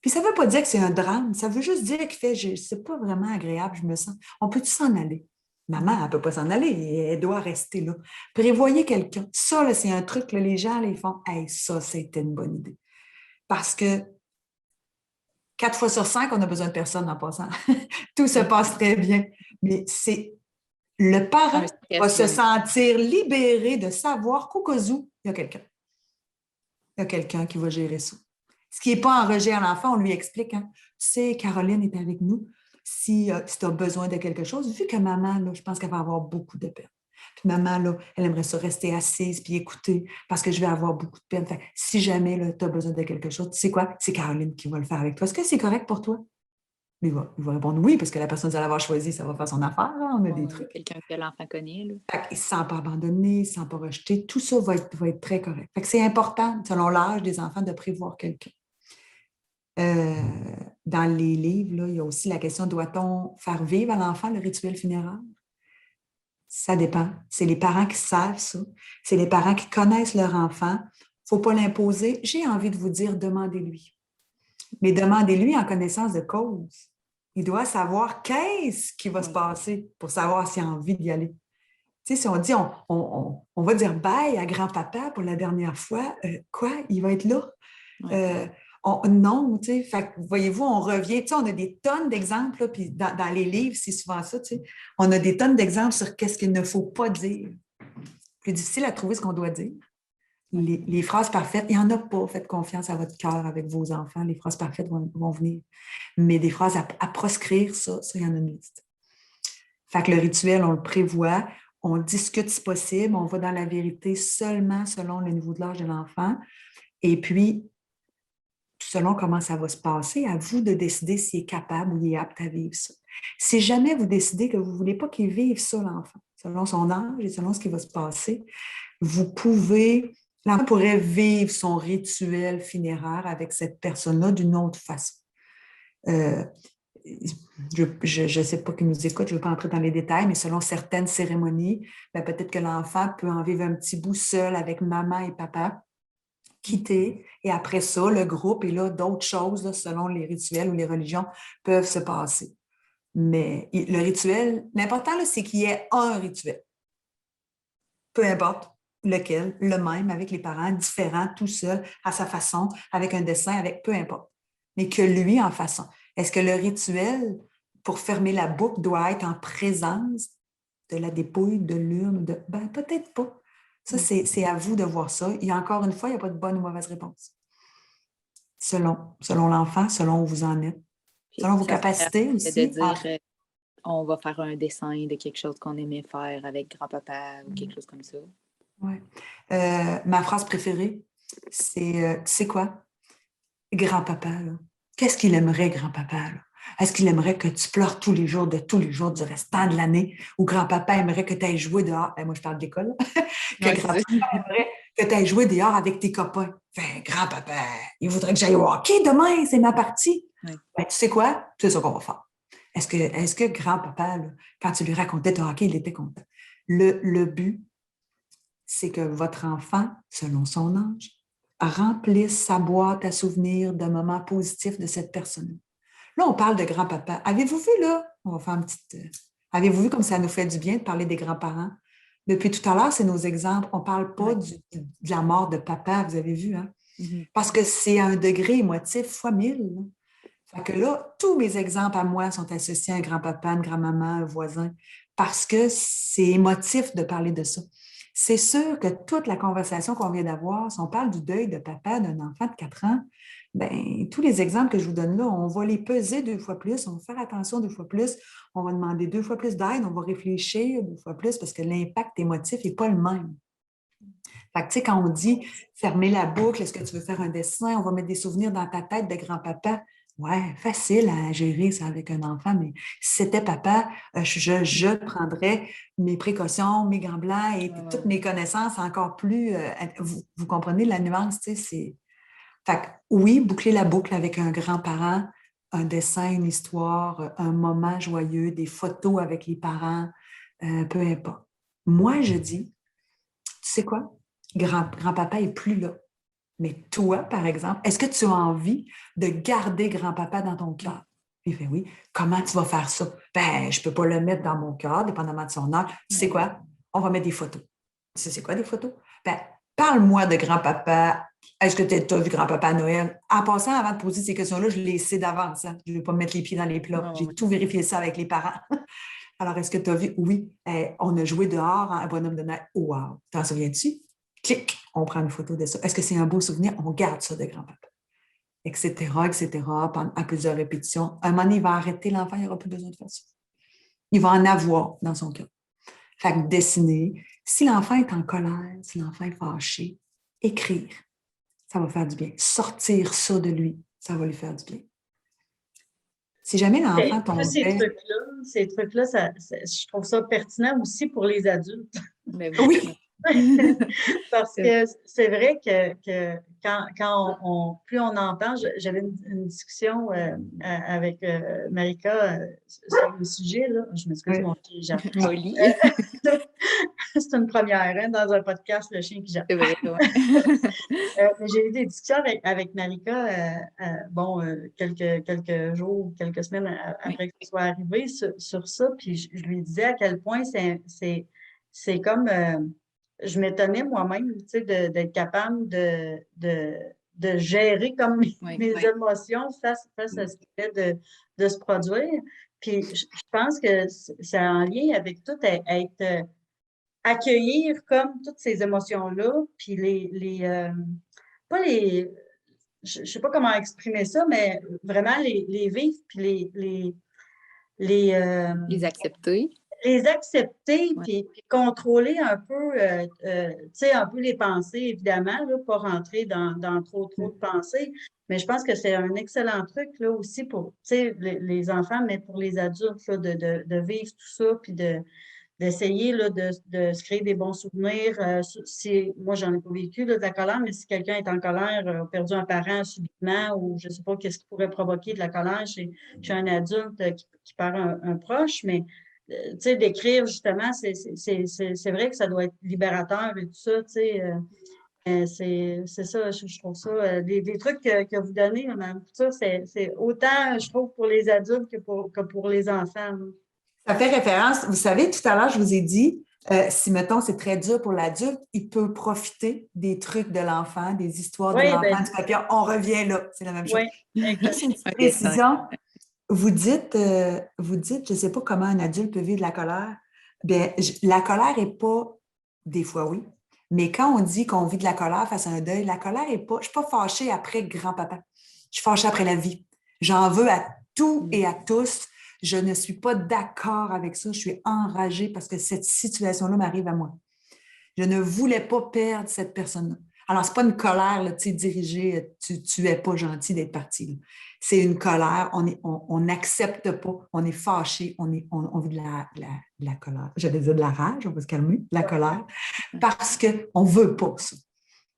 Puis ça ne veut pas dire que c'est un drame, ça veut juste dire qu'il fait, c'est pas vraiment agréable, je me sens. On peut-tu s'en aller? Maman, elle ne peut pas s'en aller, elle doit rester là. Prévoyez quelqu'un. Ça, là, c'est un truc, là, les gens, là, ils font, hey, ça, c'était une bonne idée. Parce que 4 fois sur 5, on n'a besoin de personne en passant. Tout se passe très bien. Mais c'est le parent va se sentir libéré de savoir qu'au cas où, il y a quelqu'un. Il y a quelqu'un qui va gérer ça. Ce qui n'est pas en rejet à l'enfant, on lui explique. Hein. Tu sais, Caroline est avec nous. Si tu as besoin de quelque chose, vu que maman, là, je pense qu'elle va avoir beaucoup de peine. Puis maman, là, elle aimerait ça rester assise puis écouter parce que je vais avoir beaucoup de peine. Fait, si jamais tu as besoin de quelque chose, tu sais quoi? C'est Caroline qui va le faire avec toi. Est-ce que c'est correct pour toi? Il va répondre oui, parce que la personne que vous allez avoir choisi, ça va faire son affaire. Là. On a des trucs. Quelqu'un que l'enfant connaît. Là. Fait, il ne se sent pas abandonné, il ne se sent pas rejeté. Tout ça va être très correct. Fait que c'est important, selon l'âge des enfants, de prévoir quelqu'un. Dans les livres, là, il y a aussi la question, doit-on faire vivre à l'enfant le rituel funéraire? Ça dépend. C'est les parents qui savent ça. C'est les parents qui connaissent leur enfant. Il ne faut pas l'imposer. J'ai envie de vous dire, demandez-lui. Mais demandez-lui en connaissance de cause. Il doit savoir qu'est-ce qui va se passer pour savoir s'il a envie d'y aller. Tu sais, si on dit, on va dire bye à grand-papa pour la dernière fois, quoi? Il va être là? Non, tu sais, fait, voyez-vous, on revient, tu sais, on a des tonnes d'exemples, là, puis dans les livres, c'est souvent ça, tu sais, on a des tonnes d'exemples sur qu'est-ce qu'il ne faut pas dire. Plus difficile à trouver ce qu'on doit dire. Les phrases parfaites, il n'y en a pas, faites confiance à votre cœur avec vos enfants, les phrases parfaites vont venir. Mais des phrases à proscrire, ça, il y en a une liste. Fait que le rituel, on le prévoit, on discute si possible, on va dans la vérité seulement selon le niveau de l'âge de l'enfant, et puis selon comment ça va se passer, à vous de décider s'il est capable ou il est apte à vivre ça. Si jamais vous décidez que vous ne voulez pas qu'il vive ça, l'enfant, selon son âge et selon ce qui va se passer, l'enfant pourrait vivre son rituel funéraire avec cette personne-là d'une autre façon. Je ne sais pas qui nous écoute, je ne veux pas entrer dans les détails, mais selon certaines cérémonies, peut-être que l'enfant peut en vivre un petit bout seul avec maman et papa, quitter, et après ça, le groupe, et là, d'autres choses, là, selon les rituels ou les religions, peuvent se passer. Mais le rituel, l'important, là, c'est qu'il y ait un rituel. Peu importe lequel, le même, avec les parents, différents, tout seul, à sa façon, avec un dessin, avec peu importe. Mais que lui en façon. Est-ce que le rituel, pour fermer la boucle, doit être en présence de la dépouille, de l'urne? Peut-être pas. Ça, c'est à vous de voir ça. Et encore une fois, il n'y a pas de bonne ou mauvaise réponse. Selon l'enfant, selon où vous en êtes. Selon vos capacités aussi. De dire, on va faire un dessin de quelque chose qu'on aimait faire avec grand-papa ou quelque chose comme ça. Oui. Ma phrase préférée, c'est, tu sais quoi? Grand-papa, là. Qu'est-ce qu'il aimerait, grand-papa, là? Est-ce qu'il aimerait que tu pleures tous les jours du restant de l'année? Ou grand-papa aimerait que tu ailles jouer dehors? Moi, je parle de l'école. Que grand-papa aimerait que tu ailles jouer dehors avec tes copains. Grand-papa, il voudrait que j'aille au hockey demain, c'est ma partie. Oui. Tu sais quoi? C'est ça qu'on va faire. Est-ce que grand-papa, là, quand tu lui racontais ton hockey, il était content? Le but, c'est que votre enfant, selon son âge, remplisse sa boîte à souvenirs de moments positifs de cette personne. Là, on parle de grand-papa. Avez-vous vu, là? On va faire une petite... Avez-vous vu comme ça nous fait du bien de parler des grands-parents? Depuis tout à l'heure, c'est nos exemples. On ne parle pas de la mort de papa, vous avez vu, hein? Mm-hmm. Parce que c'est à un degré émotif fois 1000. Fait que là, tous mes exemples à moi sont associés à un grand-papa, une grand-maman, un voisin, parce que c'est émotif de parler de ça. C'est sûr que toute la conversation qu'on vient d'avoir, si on parle du deuil de papa d'un enfant de 4 ans, bien, tous les exemples que je vous donne là, on va les peser 2 fois plus, on va faire attention 2 fois plus, on va demander 2 fois plus d'aide, on va réfléchir 2 fois plus parce que l'impact émotif n'est pas le même. Fait que, tu sais, quand on dit fermer la boucle, est-ce que tu veux faire un dessin, on va mettre des souvenirs dans ta tête de grand-papa. Ouais, facile à gérer ça avec un enfant, mais si c'était papa, je prendrais mes précautions, mes gants blancs et toutes mes connaissances encore plus. Vous comprenez la nuance, tu sais, c'est. Fait que, oui, boucler la boucle avec un grand-parent, un dessin, une histoire, un moment joyeux, des photos avec les parents, peu importe. Moi, je dis, tu sais quoi? Grand-papa n'est plus là. Mais toi, par exemple, est-ce que tu as envie de garder grand-papa dans ton cœur? Il fait oui. Comment tu vas faire ça? Ben, je ne peux pas le mettre dans mon cœur, dépendamment de son âge. Tu sais quoi? On va mettre des photos. Tu sais, c'est quoi des photos? Ben, parle-moi de grand-papa. Est-ce que tu as vu grand-papa à Noël? En passant, avant de poser ces questions-là, je l'ai essayé d'avance. Hein? Je ne vais pas me mettre les pieds dans les plats. J'ai tout vérifié ça avec les parents. Alors, est-ce que tu as vu? Oui, on a joué dehors un bonhomme de neige. Oh, wow! T'en souviens-tu? Clic, on prend une photo de ça. Est-ce que c'est un beau souvenir? On garde ça de grand-papa. Etc., etc., à plusieurs répétitions. Un moment donné, il va arrêter l'enfant, il n'aura plus besoin de faire ça. Il va en avoir dans son cœur. Fait que dessiner. Si l'enfant est en colère, si l'enfant est fâché, écrire, ça va faire du bien. Sortir ça de lui, ça va lui faire du bien. Si jamais l'enfant tombait... Ces trucs-là, je trouve ça pertinent aussi pour les adultes. Mais oui. Parce que c'est vrai que quand plus on entend, j'avais une discussion avec Marika sur le sujet, là. Je m'excuse, mon chien jappe. Molly. C'est une première, hein, dans un podcast, le chien qui jappe. C'est vrai, ouais. J'ai eu des discussions avec Marika, quelques jours, quelques semaines après que ce soit arrivé sur ça, puis je lui disais à quel point c'est comme... je m'étonnais moi-même, tu sais, d'être capable de gérer comme mes émotions face à ce qui fait de se produire. Puis je pense que c'est en lien avec tout être accueillir comme toutes ces émotions-là, puis pas les, je sais pas comment exprimer ça, mais vraiment les vivre, puis Les accepter. les accepter, puis contrôler un peu, tu sais, un peu les pensées, évidemment, là, pas rentrer dans trop de pensées, mais je pense que c'est un excellent truc, là, aussi pour, tu sais, les enfants, mais pour les adultes, là, de vivre tout ça, puis d'essayer là, de se créer des bons souvenirs. Moi, j'en ai pas vécu là, de la colère, mais si quelqu'un est en colère, a perdu un parent subitement ou je ne sais pas qu'est-ce qui pourrait provoquer de la colère chez un adulte qui perd un proche, mais tu sais, d'écrire justement, c'est vrai que ça doit être libérateur et tout ça, tu sais. C'est ça, je trouve ça. Des trucs que vous donnez, Mme Couture, c'est autant, je trouve, pour les adultes que pour les enfants. Là. Ça fait référence, vous savez, tout à l'heure, je vous ai dit, si, mettons, c'est très dur pour l'adulte, il peut profiter des trucs de l'enfant, des histoires de l'enfant, du papillon. On revient là, c'est la même chose. Juste une petite précision. Vous dites, je ne sais pas comment un adulte peut vivre de la colère. Bien, la colère n'est pas, des fois oui, mais quand on dit qu'on vit de la colère face à un deuil, la colère n'est pas, je ne suis pas fâchée après grand-papa. Je suis fâchée après la vie. J'en veux à tout et à tous. Je ne suis pas d'accord avec ça. Je suis enragée parce que cette situation-là m'arrive à moi. Je ne voulais pas perdre cette personne-là. Alors, ce n'est pas une colère là, dirigée, tu n'es pas gentil d'être parti. Là. C'est une colère, on n'accepte pas, on est fâché, on vit de la colère. J'allais dire de la rage, on va se calmer, de la colère, parce qu'on ne veut pas ça.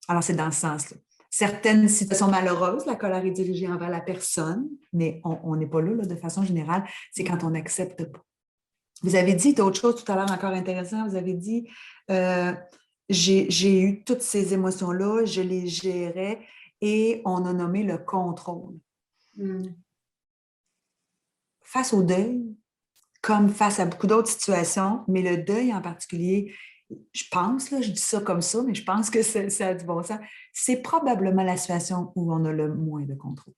Alors, c'est dans ce sens-là. Certaines situations malheureuses, la colère est dirigée envers la personne, mais on n'est pas là, de façon générale, c'est quand on n'accepte pas. Vous avez dit d'autres choses tout à l'heure encore intéressantes, vous avez dit j'ai eu toutes ces émotions-là, je les gérais et on a nommé le contrôle. Face au deuil, comme face à beaucoup d'autres situations, mais le deuil en particulier, je pense, là, je dis ça comme ça, mais je pense que ça a du bon sens, c'est probablement la situation où on a le moins de contrôle.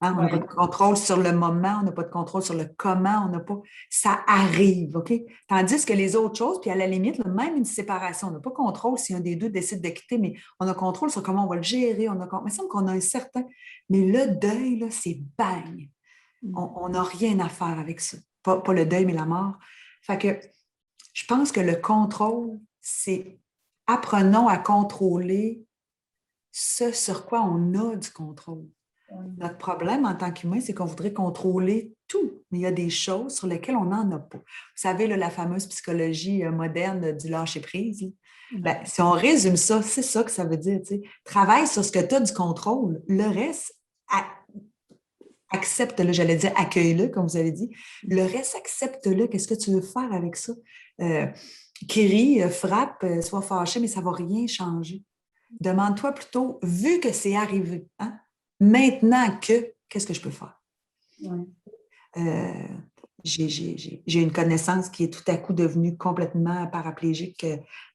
Hein? On n'a pas de contrôle sur le moment, on n'a pas de contrôle sur le comment, on n'a pas... Ça arrive, OK? Tandis que les autres choses, puis à la limite, là, même une séparation, on n'a pas contrôle si un des deux décide de quitter, mais on a contrôle sur comment on va le gérer. Il me semble qu'on a un certain... Mais le deuil, là, c'est bang! On n'a rien à faire avec ça. Pas le deuil, mais la mort. Fait que je pense que le contrôle, c'est apprenons à contrôler ce sur quoi on a du contrôle. Notre problème en tant qu'humain, c'est qu'on voudrait contrôler tout, mais il y a des choses sur lesquelles on n'en a pas. Vous savez, là, la fameuse psychologie moderne du lâcher-prise. Ben, si on résume ça, c'est ça que ça veut dire. Tu sais. Travaille sur ce que tu as du contrôle. Le reste, accepte-le, j'allais dire accueille-le, comme vous avez dit. Le reste, accepte-le. Qu'est-ce que tu veux faire avec ça? Crie, frappe, sois fâché, mais ça ne va rien changer. Demande-toi plutôt, vu que c'est arrivé, hein, maintenant qu'est-ce que je peux faire? J'ai une connaissance qui est tout à coup devenue complètement paraplégique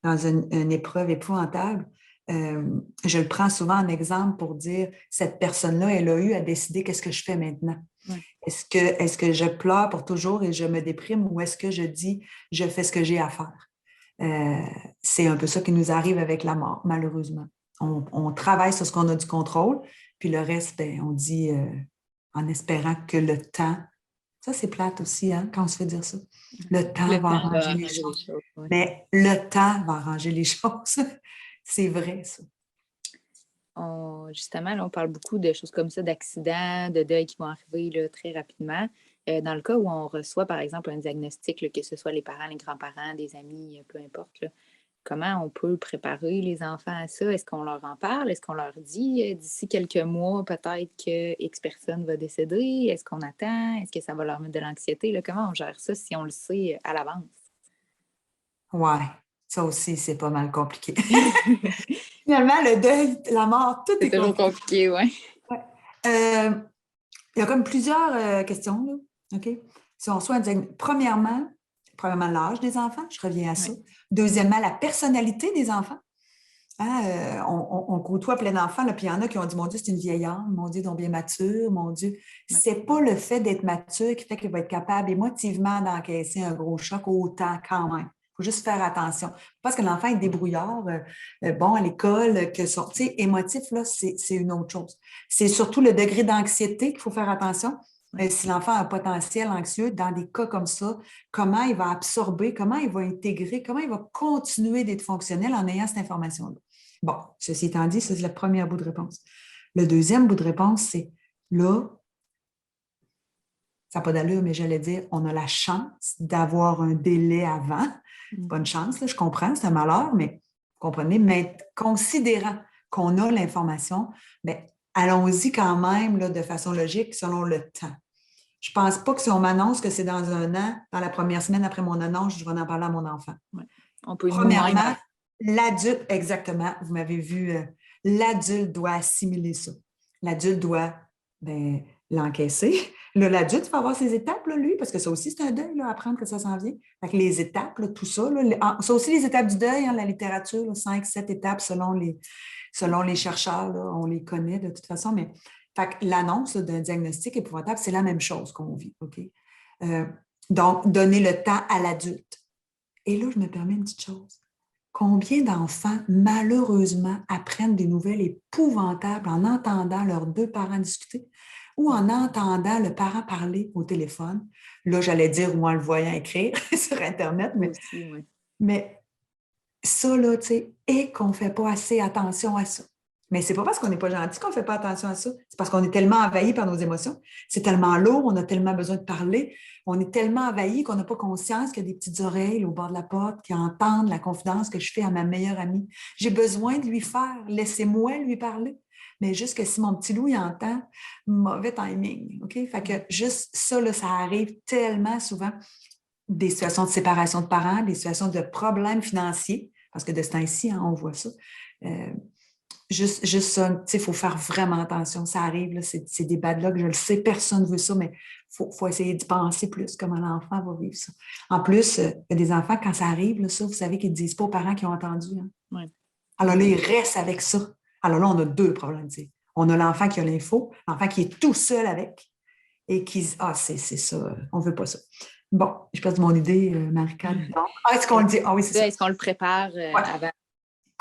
dans une épreuve épouvantable. Je le prends souvent en exemple pour dire, cette personne-là, elle a eu à décider qu'est-ce que je fais maintenant. Ouais. Est-ce que je pleure pour toujours et je me déprime ou est-ce que je dis, je fais ce que j'ai à faire? C'est un peu ça qui nous arrive avec la mort, malheureusement. On travaille sur ce qu'on a du contrôle, puis le reste, ben, on dit en espérant que le temps, ça c'est plate aussi, hein, quand on se fait dire ça. Le temps va arranger les choses. Ouais. Mais le temps va arranger les choses. C'est vrai, ça. Justement, là, on parle beaucoup de choses comme ça, d'accidents, de deuils qui vont arriver là, très rapidement. Dans le cas où on reçoit, par exemple, un diagnostic, là, que ce soit les parents, les grands-parents, des amis, peu importe, là, comment on peut préparer les enfants à ça? Est-ce qu'on leur en parle? Est-ce qu'on leur dit d'ici quelques mois, peut-être que X personne va décéder? Est-ce qu'on attend? Est-ce que ça va leur mettre de l'anxiété? Là, comment on gère ça si on le sait à l'avance? Ouais, ça aussi, c'est pas mal compliqué. Finalement, le deuil, la mort, tout est toujours compliqué, oui. Ouais. Il y a comme plusieurs questions, là. OK? Si on soit premièrement, l'âge des enfants, je reviens à ça. Oui. Deuxièmement, la personnalité des enfants. Hein, on côtoie plein d'enfants, puis il y en a qui ont dit, mon Dieu, c'est une vieille âme, mon Dieu, donc bien mature, mon Dieu. Oui. C'est pas le fait d'être mature qui fait qu'il va être capable émotivement d'encaisser un gros choc autant quand même. Il faut juste faire attention. Parce que l'enfant est débrouillard, bon, à l'école, que son, tu sais, émotif, là, c'est une autre chose. C'est surtout le degré d'anxiété qu'il faut faire attention. Si l'enfant a un potentiel anxieux, dans des cas comme ça, comment il va absorber, comment il va intégrer, comment il va continuer d'être fonctionnel en ayant cette information-là. Bon, ceci étant dit, ça, c'est le premier bout de réponse. Le deuxième bout de réponse, c'est là, ça n'a pas d'allure, mais j'allais dire, on a la chance d'avoir un délai avant. Pas une chance, là, je comprends, c'est un malheur, mais vous comprenez, mais considérant qu'on a l'information, bien, allons-y quand même là, de façon logique selon le temps. Je ne pense pas que si on m'annonce que c'est dans un an, dans la première semaine après mon annonce, je vais en parler à mon enfant. Ouais. On peut Premièrement, l'adulte, exactement, vous m'avez vu, l'adulte doit assimiler ça. L'adulte doit l'encaisser. Là, l'adulte va avoir ses étapes, là, lui, parce que ça aussi, c'est un deuil, là, apprendre que ça s'en vient. Fait que les étapes, là, tout ça, là, ça aussi, les étapes du deuil, hein, la littérature, là, 5, 7 étapes selon les chercheurs, là, on les connaît de toute façon, mais fait que l'annonce d'un diagnostic épouvantable, c'est la même chose qu'on vit, OK? Donc, donner le temps à l'adulte. Et là, je me permets une petite chose. Combien d'enfants, malheureusement, apprennent des nouvelles épouvantables en entendant leurs deux parents discuter ou en entendant le parent parler au téléphone? Là, j'allais dire ou en le voyant écrire sur Internet, mais, aussi, oui. Mais ça, là, tu sais, et qu'on ne fait pas assez attention à ça. Mais c'est pas parce qu'on n'est pas gentil qu'on ne fait pas attention à ça. C'est parce qu'on est tellement envahi par nos émotions. C'est tellement lourd, on a tellement besoin de parler. On est tellement envahi qu'on n'a pas conscience qu'il y a des petites oreilles au bord de la porte qui entendent la confidence que je fais à ma meilleure amie. J'ai besoin de lui faire. Laissez-moi lui parler. Mais juste que si mon petit loup, il entend, mauvais timing. OK? Fait que juste ça, là, ça arrive tellement souvent. Des situations de séparation de parents, des situations de problèmes financiers, parce que de ce temps-ci, hein, on voit ça. Juste ça, tu sais, il faut faire vraiment attention. Ça arrive, là, c'est des bad luck, je le sais, personne ne veut ça, mais il faut essayer d'y penser plus, comment l'enfant va vivre ça. En plus, il y a des enfants, quand ça arrive, là, ça, vous savez qu'ils ne disent pas aux parents qui ont entendu. Hein. Ouais. Alors là, ils restent avec ça. Alors là, on a deux problèmes. Tu sais. On a l'enfant qui a l'info, l'enfant qui est tout seul avec et qui dit « Ah, c'est ça, on ne veut pas ça. » Bon, j'ai perdu mon idée, Marie-Claude. Est-ce qu'on le dit? Ah oui, c'est ça. Est-ce qu'on le prépare avant?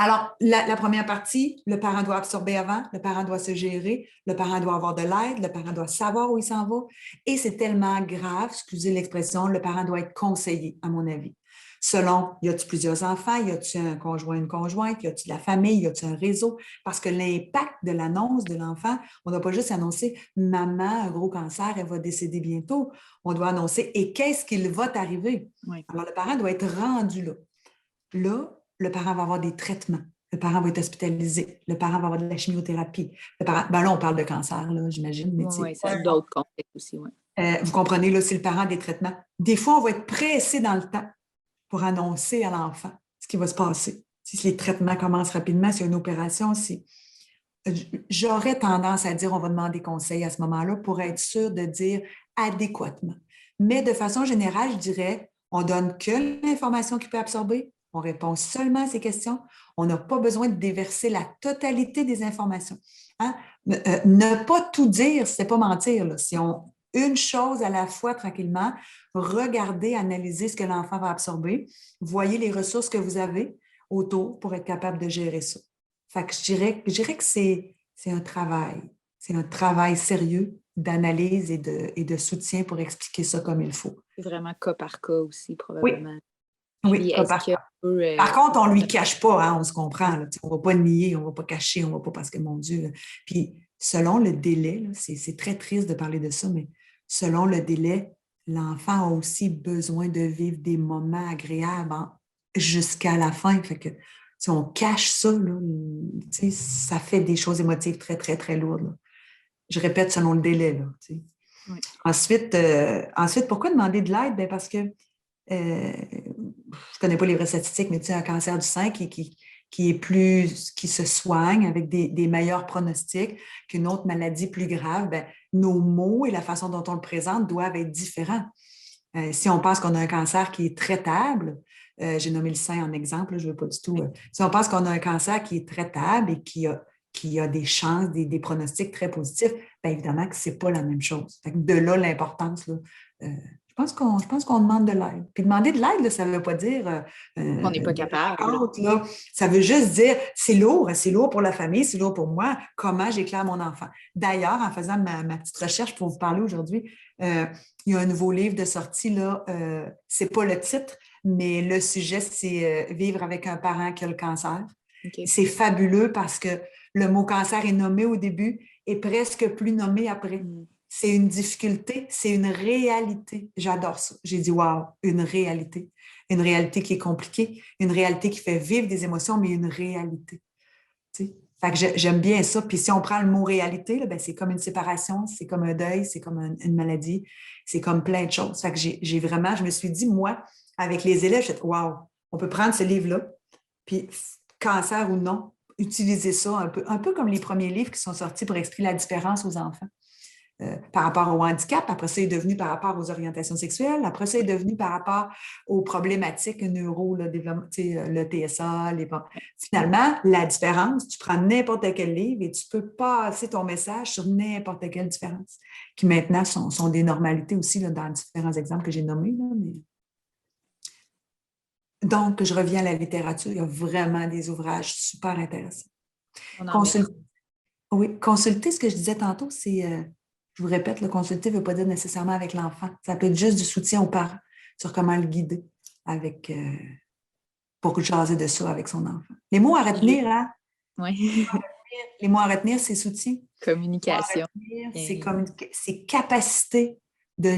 Alors, la première partie, le parent doit absorber avant, le parent doit se gérer, le parent doit avoir de l'aide, le parent doit savoir où il s'en va. Et c'est tellement grave, excusez l'expression, le parent doit être conseillé, à mon avis. Selon, y a-t-il plusieurs enfants, y a-t-il un conjoint, une conjointe, y a-t-il de la famille, y a-t-il un réseau? Parce que l'impact de l'annonce de l'enfant, on ne doit pas juste annoncer « Maman, un gros cancer, elle va décéder bientôt ». On doit annoncer « Et qu'est-ce qu'il va t'arriver? » Oui. Alors, le parent doit être rendu là. Là, le parent va avoir des traitements. Le parent va être hospitalisé. Le parent va avoir de la chimiothérapie. Là, on parle de cancer, là, j'imagine. Oui, ça a d'autres contextes aussi, oui. Vous comprenez, là, c'est le parent des traitements. Des fois, on va être pressé dans le temps pour annoncer à l'enfant ce qui va se passer. Si les traitements commencent rapidement, s'il y a une opération, j'aurais tendance à dire on va demander conseil à ce moment-là pour être sûr de dire adéquatement. Mais de façon générale, je dirais, on donne que l'information qu'il peut absorber. On répond seulement à ces questions. On n'a pas besoin de déverser la totalité des informations. Hein? Ne pas tout dire, ce n'est pas mentir. Là. Si on une chose à la fois tranquillement, regardez, analysez ce que l'enfant va absorber, voyez les ressources que vous avez autour pour être capable de gérer ça. Fait que je dirais que c'est un travail. C'est un travail sérieux d'analyse et de soutien pour expliquer ça comme il faut. C'est vraiment cas par cas aussi, probablement. Oui. Oui, par contre, on ne lui cache pas, hein, on se comprend. Là, on ne va pas nier, on ne va pas cacher, on ne va pas parce que, mon Dieu. Là. Puis, selon le délai, là, c'est très triste de parler de ça, mais selon le délai, l'enfant a aussi besoin de vivre des moments agréables jusqu'à la fin. Fait que si on cache ça, là, ça fait des choses émotives très, très, très lourdes. Là. Je répète, selon le délai. Là, oui. Ensuite, pourquoi demander de l'aide? Bien, parce que je ne connais pas les vraies statistiques, mais un cancer du sein qui se soigne avec des meilleurs pronostics qu'une autre maladie plus grave, bien, nos mots et la façon dont on le présente doivent être différents. Si on pense qu'on a un cancer qui est traitable, j'ai nommé le sein en exemple, là, je ne veux pas du tout. Si on pense qu'on a un cancer qui est traitable et qui a des chances, des pronostics très positifs, bien évidemment que ce n'est pas la même chose. Fait que de là, l'importance, là, je pense qu'on demande de l'aide. Puis demander de l'aide, là, ça ne veut pas dire on n'est pas capable. Là. Ça veut juste dire c'est lourd pour la famille, c'est lourd pour moi, comment j'éclaire mon enfant. D'ailleurs, en faisant ma petite recherche pour vous parler aujourd'hui, il y a un nouveau livre de sortie, là, c'est pas le titre, mais le sujet, c'est Vivre avec un parent qui a le cancer. Okay. C'est fabuleux parce que le mot cancer est nommé au début et presque plus nommé après. C'est une difficulté, c'est une réalité. J'adore ça. J'ai dit, wow, une réalité. Une réalité qui est compliquée, une réalité qui fait vivre des émotions, mais une réalité. Tu sais? Fait que j'aime bien ça. Puis si on prend le mot réalité, là, ben, c'est comme une séparation, c'est comme un deuil, c'est comme une maladie, c'est comme plein de choses. Fait que je me suis dit, moi, avec les élèves, je me suis dit, wow, on peut prendre ce livre-là, puis cancer ou non, utiliser ça un peu comme les premiers livres qui sont sortis pour expliquer la différence aux enfants. Par rapport au handicap, après ça est devenu par rapport aux orientations sexuelles, après ça est devenu par rapport aux problématiques neuro, le TSA. Finalement, la différence, tu prends n'importe quel livre et tu peux passer ton message sur n'importe quelle différence, qui maintenant sont des normalités aussi là, dans différents exemples que j'ai nommés. Là, mais... Donc, je reviens à la littérature, il y a vraiment des ouvrages super intéressants. Consulter ce que je disais tantôt, c'est... Je vous répète, le consulter ne veut pas dire nécessairement avec l'enfant. Ça peut être juste du soutien aux parents sur comment le guider pour jaser de ça avec son enfant. Les mots à retenir, hein? Oui. Les mots à retenir, c'est soutien. Communication. C'est capacité de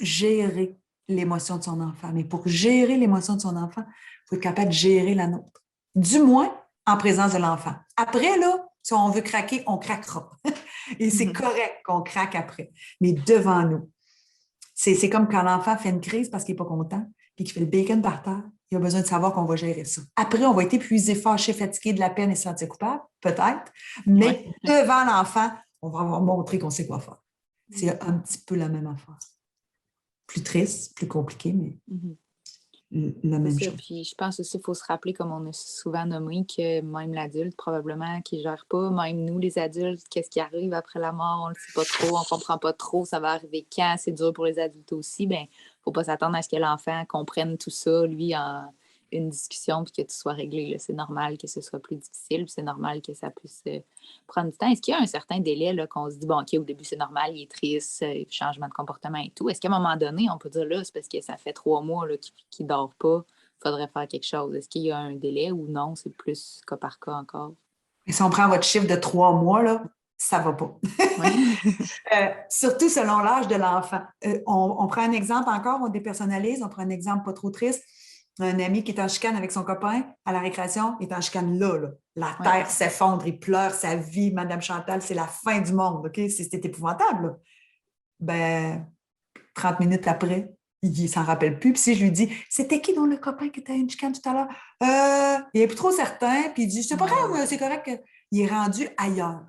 gérer l'émotion de son enfant. Mais pour gérer l'émotion de son enfant, il faut être capable de gérer la nôtre. Du moins, en présence de l'enfant. Après, là, si on veut craquer, on craquera. Et c'est correct qu'on craque après. Mais devant nous. C'est comme quand l'enfant fait une crise parce qu'il n'est pas content puis qu'il fait le bacon par terre. Il a besoin de savoir qu'on va gérer ça. Après, on va être épuisé, fâché, fatigué de la peine et se sentir coupable, peut-être. Mais devant l'enfant, on va avoir montré qu'on sait quoi faire. C'est un petit peu la même affaire. Plus triste, plus compliqué, mais... la même C'est ça. chose. Puis je pense aussi qu'il faut se rappeler, comme on a souvent nommé, que même l'adulte, probablement, qui ne gère pas, même nous, les adultes, qu'est-ce qui arrive après la mort, on ne le sait pas trop, on ne comprend pas trop, ça va arriver quand, c'est dur pour les adultes aussi. Bien, il ne faut pas s'attendre à ce que l'enfant comprenne tout ça, lui, en une discussion, puis que tout soit réglé, là. C'est normal que ce soit plus difficile, puis c'est normal que ça puisse prendre du temps. Est-ce qu'il y a un certain délai là, qu'on se dit, bon, OK, au début, c'est normal, il est triste, changement de comportement et tout. Est-ce qu'à un moment donné, on peut dire, là, c'est parce que ça fait 3 mois là, qu'il ne dort pas, il faudrait faire quelque chose. Est-ce qu'il y a un délai ou non? C'est plus cas par cas encore? Et si on prend votre chiffre de 3 mois, là, ça ne va pas. Oui. Surtout selon l'âge de l'enfant. On prend un exemple encore, on dépersonnalise, on prend un exemple pas trop triste. Un ami qui est en chicane avec son copain à la récréation, il est en chicane là. La terre s'effondre, il pleure sa vie. Madame Chantal, c'est la fin du monde. OK? C'est épouvantable. Là. Ben, 30 minutes après, il ne s'en rappelle plus. Puis si je lui dis, c'était qui donc le copain qui était à une chicane tout à l'heure? Il n'est plus trop certain. Puis il dit, c'est pas grave, c'est correct. Il est rendu ailleurs.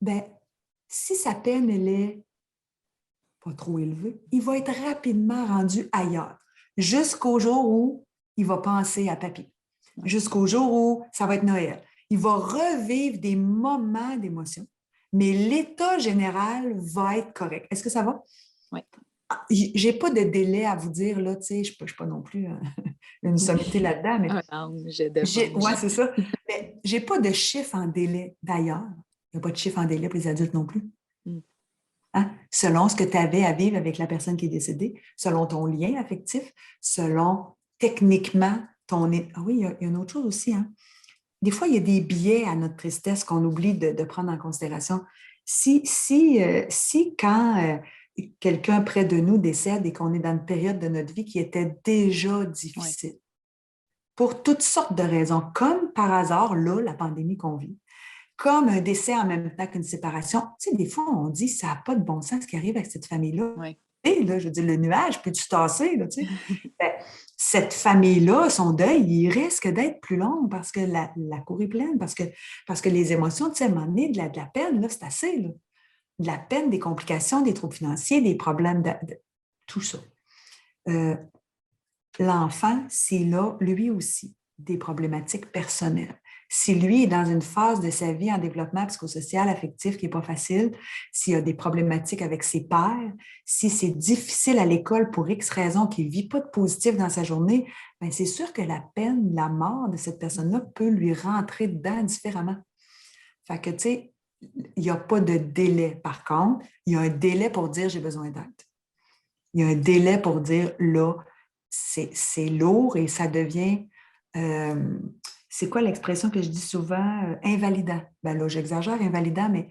Ben, si sa peine, elle est pas trop élevée, il va être rapidement rendu ailleurs. Jusqu'au jour où il va penser à papy. Jusqu'au jour où ça va être Noël. Il va revivre des moments d'émotion, mais l'état général va être correct. Est-ce que ça va? Oui. Je n'ai pas de délai à vous dire, là, tu sais, je ne suis pas non plus une sommité là-dedans, mais oui, c'est ça. Mais je n'ai pas de chiffre en délai d'ailleurs. Il n'y a pas de chiffre en délai pour les adultes non plus. Hein? Selon ce que tu avais à vivre avec la personne qui est décédée, selon ton lien affectif, selon techniquement ton... Ah oui, il y a une autre chose aussi. Hein? Des fois, il y a des biais à notre tristesse qu'on oublie de prendre en considération. Si quand quelqu'un près de nous décède et qu'on est dans une période de notre vie qui était déjà difficile, pour toutes sortes de raisons, comme par hasard, là, la pandémie qu'on vit, comme un décès en même temps qu'une séparation. Tu sais, des fois, on dit ça n'a pas de bon sens ce qui arrive avec cette famille-là. Oui. Et là, je veux dire, le nuage peut-tu tasser? Là, tu sais? Cette famille-là, son deuil, il risque d'être plus long parce que la cour est pleine, parce que les émotions, tu sais, à un moment donné, de la peine, là, c'est assez. Là. De la peine, des complications, des troubles financiers, des problèmes, tout ça. L'enfant, c'est là, lui aussi, des problématiques personnelles. Si lui est dans une phase de sa vie en développement psychosocial, affectif qui n'est pas facile, s'il y a des problématiques avec ses pairs, si c'est difficile à l'école pour X raisons, qu'il ne vit pas de positif dans sa journée, bien, c'est sûr que la peine, la mort de cette personne-là peut lui rentrer dedans différemment. Fait que, tu sais, il n'y a pas de délai. Par contre, il y a un délai pour dire « j'ai besoin d'aide ». Il y a un délai pour dire « là, c'est lourd et ça devient... c'est quoi l'expression que je dis souvent? Invalidant. Ben là, j'exagère, invalidant, mais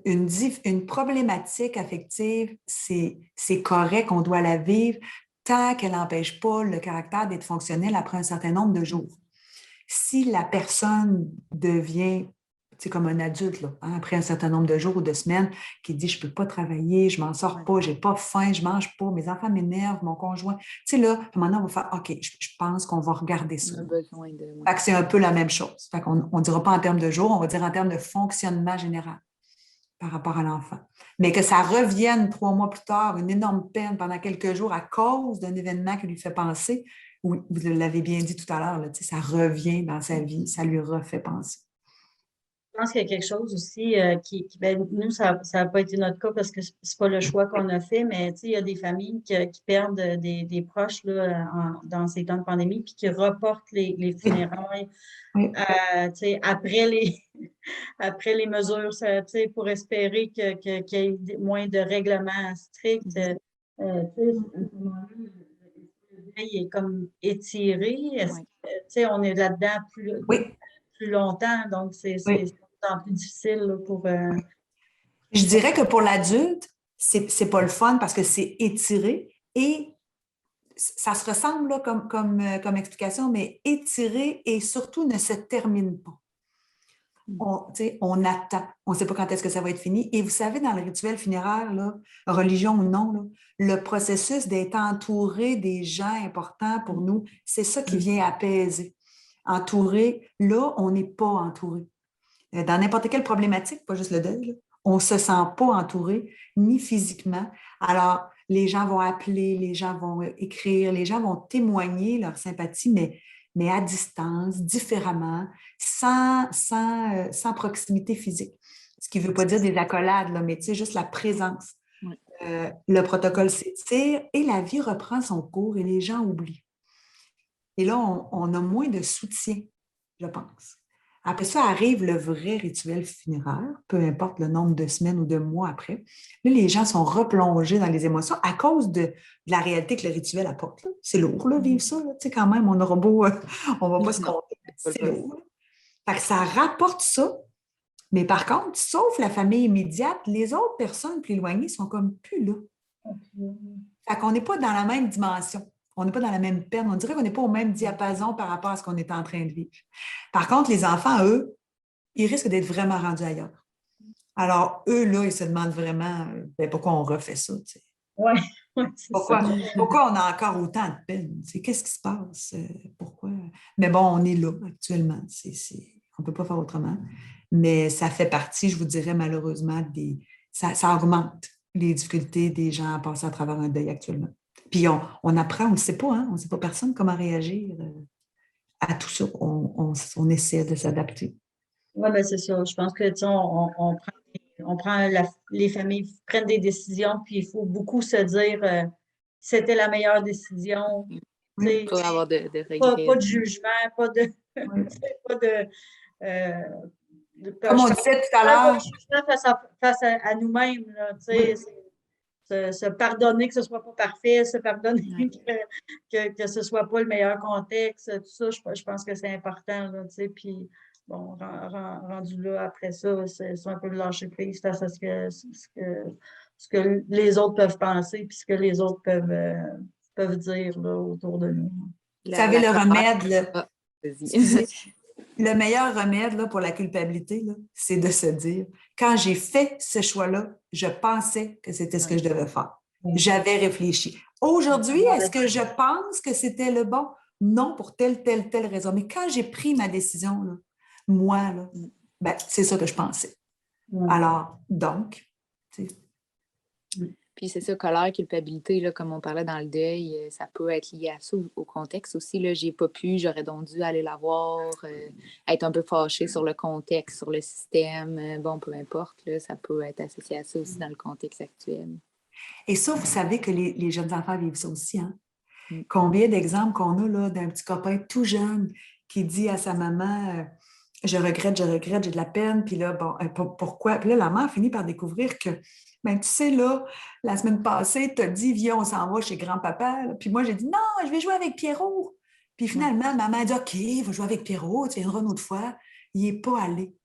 une problématique affective, c'est correct, on doit la vivre tant qu'elle n'empêche pas le caractère d'être fonctionnel après un certain nombre de jours. Si la personne devient, c'est comme un adulte, là, hein, après un certain nombre de jours ou de semaines, qui dit « je ne peux pas travailler, je ne m'en sors pas, je n'ai pas faim, je ne mange pas, mes enfants m'énervent, mon conjoint. » Tu sais, là, maintenant, on va faire « OK, je pense qu'on va regarder ça. » Fait que c'est un peu la même chose. Fait qu'on ne dira pas en termes de jours, on va dire en termes de fonctionnement général par rapport à l'enfant. Mais que ça revienne 3 mois plus tard, une énorme peine pendant quelques jours à cause d'un événement qui lui fait penser, oui, vous l'avez bien dit tout à l'heure, là, ça revient dans sa vie, ça lui refait penser. Je pense qu'il y a quelque chose aussi ben, nous, ça n'a pas été notre cas parce que c'est pas le choix qu'on a fait, mais il y a des familles qui perdent des proches là, dans ces temps de pandémie puis qui reportent les funérailles après les mesures pour espérer qu'il y ait moins de règlements stricts. À ce moment-là, le deuil est comme étiré. On est là-dedans plus longtemps, donc c'est d'autant plus difficile là, pour... Je dirais que pour l'adulte, c'est pas le fun parce que c'est étiré et ça se ressemble là, comme explication, mais étiré et surtout ne se termine pas. On attend, on ne sait pas quand est-ce que ça va être fini. Et vous savez, dans le rituel funéraire, là, religion ou non, là, le processus d'être entouré des gens importants pour nous, c'est ça qui vient apaiser. Entouré, là, on n'est pas entouré. Dans n'importe quelle problématique, pas juste le deuil, là, on ne se sent pas entouré, ni physiquement. Alors, les gens vont appeler, les gens vont écrire, les gens vont témoigner leur sympathie, mais à distance, différemment, sans proximité physique. Ce qui ne veut pas dire des accolades, là, mais juste la présence. Oui. Le protocole s'étire et la vie reprend son cours et les gens oublient. Et là, on a moins de soutien, je pense. Après ça arrive le vrai rituel funéraire, peu importe le nombre de semaines ou de mois après. Là, les gens sont replongés dans les émotions à cause de la réalité que le rituel apporte. Là. C'est lourd, là, vivre ça. Là. Tu sais, quand même, on aura beau, on ne va pas se compter. C'est lourd. Là. Fait que ça rapporte ça. Mais par contre, sauf la famille immédiate, les autres personnes plus éloignées sont comme plus là. Fait qu'on n'est pas dans la même dimension. On n'est pas dans la même peine. On dirait qu'on n'est pas au même diapason par rapport à ce qu'on est en train de vivre. Par contre, les enfants, eux, ils risquent d'être vraiment rendus ailleurs. Alors, eux, là, ils se demandent vraiment pourquoi on refait ça. Tu sais. Oui, pourquoi on a encore autant de peine? Qu'est-ce qui se passe? Pourquoi? Mais bon, on est là actuellement. On ne peut pas faire autrement. Mais ça fait partie, je vous dirais, malheureusement, ça augmente les difficultés des gens à passer à travers un deuil actuellement. Puis on apprend, on ne sait pas, hein? On ne sait pas personne comment réagir à tout ça. On essaie de s'adapter. Oui, ben c'est ça. Je pense que on prend les familles prennent des décisions, puis il faut beaucoup se dire c'était la meilleure décision. Oui, pour avoir de regrets. Pas de jugement, pas de pas comme on disait tout à l'heure. Face à nous-mêmes, là, se pardonner que ce ne soit pas parfait, se pardonner que ce ne soit pas le meilleur contexte, tout ça, je pense que c'est important. Là, puis, bon, rendu là, après ça, c'est un peu de lâcher prise face à ce que les autres peuvent penser puis ce que les autres peuvent dire là, autour de nous. Vous savez, le remède, là, le meilleur remède là, pour la culpabilité, c'est de se dire, quand j'ai fait ce choix-là, je pensais que c'était ce que je devais faire. J'avais réfléchi. Aujourd'hui, est-ce que je pense que c'était le bon? Non, pour telle raison. Mais quand j'ai pris ma décision, là, moi, là, ben, c'est ça que je pensais. Alors, donc, tu sais. Puis c'est ça, colère, culpabilité, là, comme on parlait dans le deuil, ça peut être lié à ça, au contexte aussi. Là, j'ai pas pu, j'aurais donc dû aller la voir, être un peu fâchée sur le contexte, sur le système. Bon, peu importe, là, ça peut être associé à ça aussi dans le contexte actuel. Et ça, vous savez que les jeunes enfants vivent ça aussi. Hein? Combien d'exemples qu'on a là, d'un petit copain tout jeune qui dit à sa maman je regrette, j'ai de la peine. Puis là, bon, pourquoi? Puis là, la mère finit par découvrir que ben, tu sais, là, la semaine passée, tu as dit, viens, on s'en va chez grand-papa. Là. Puis moi, j'ai dit, non, je vais jouer avec Pierrot. Puis finalement, maman a dit, OK, va jouer avec Pierrot, tu viendras une autre fois. Il n'est pas allé.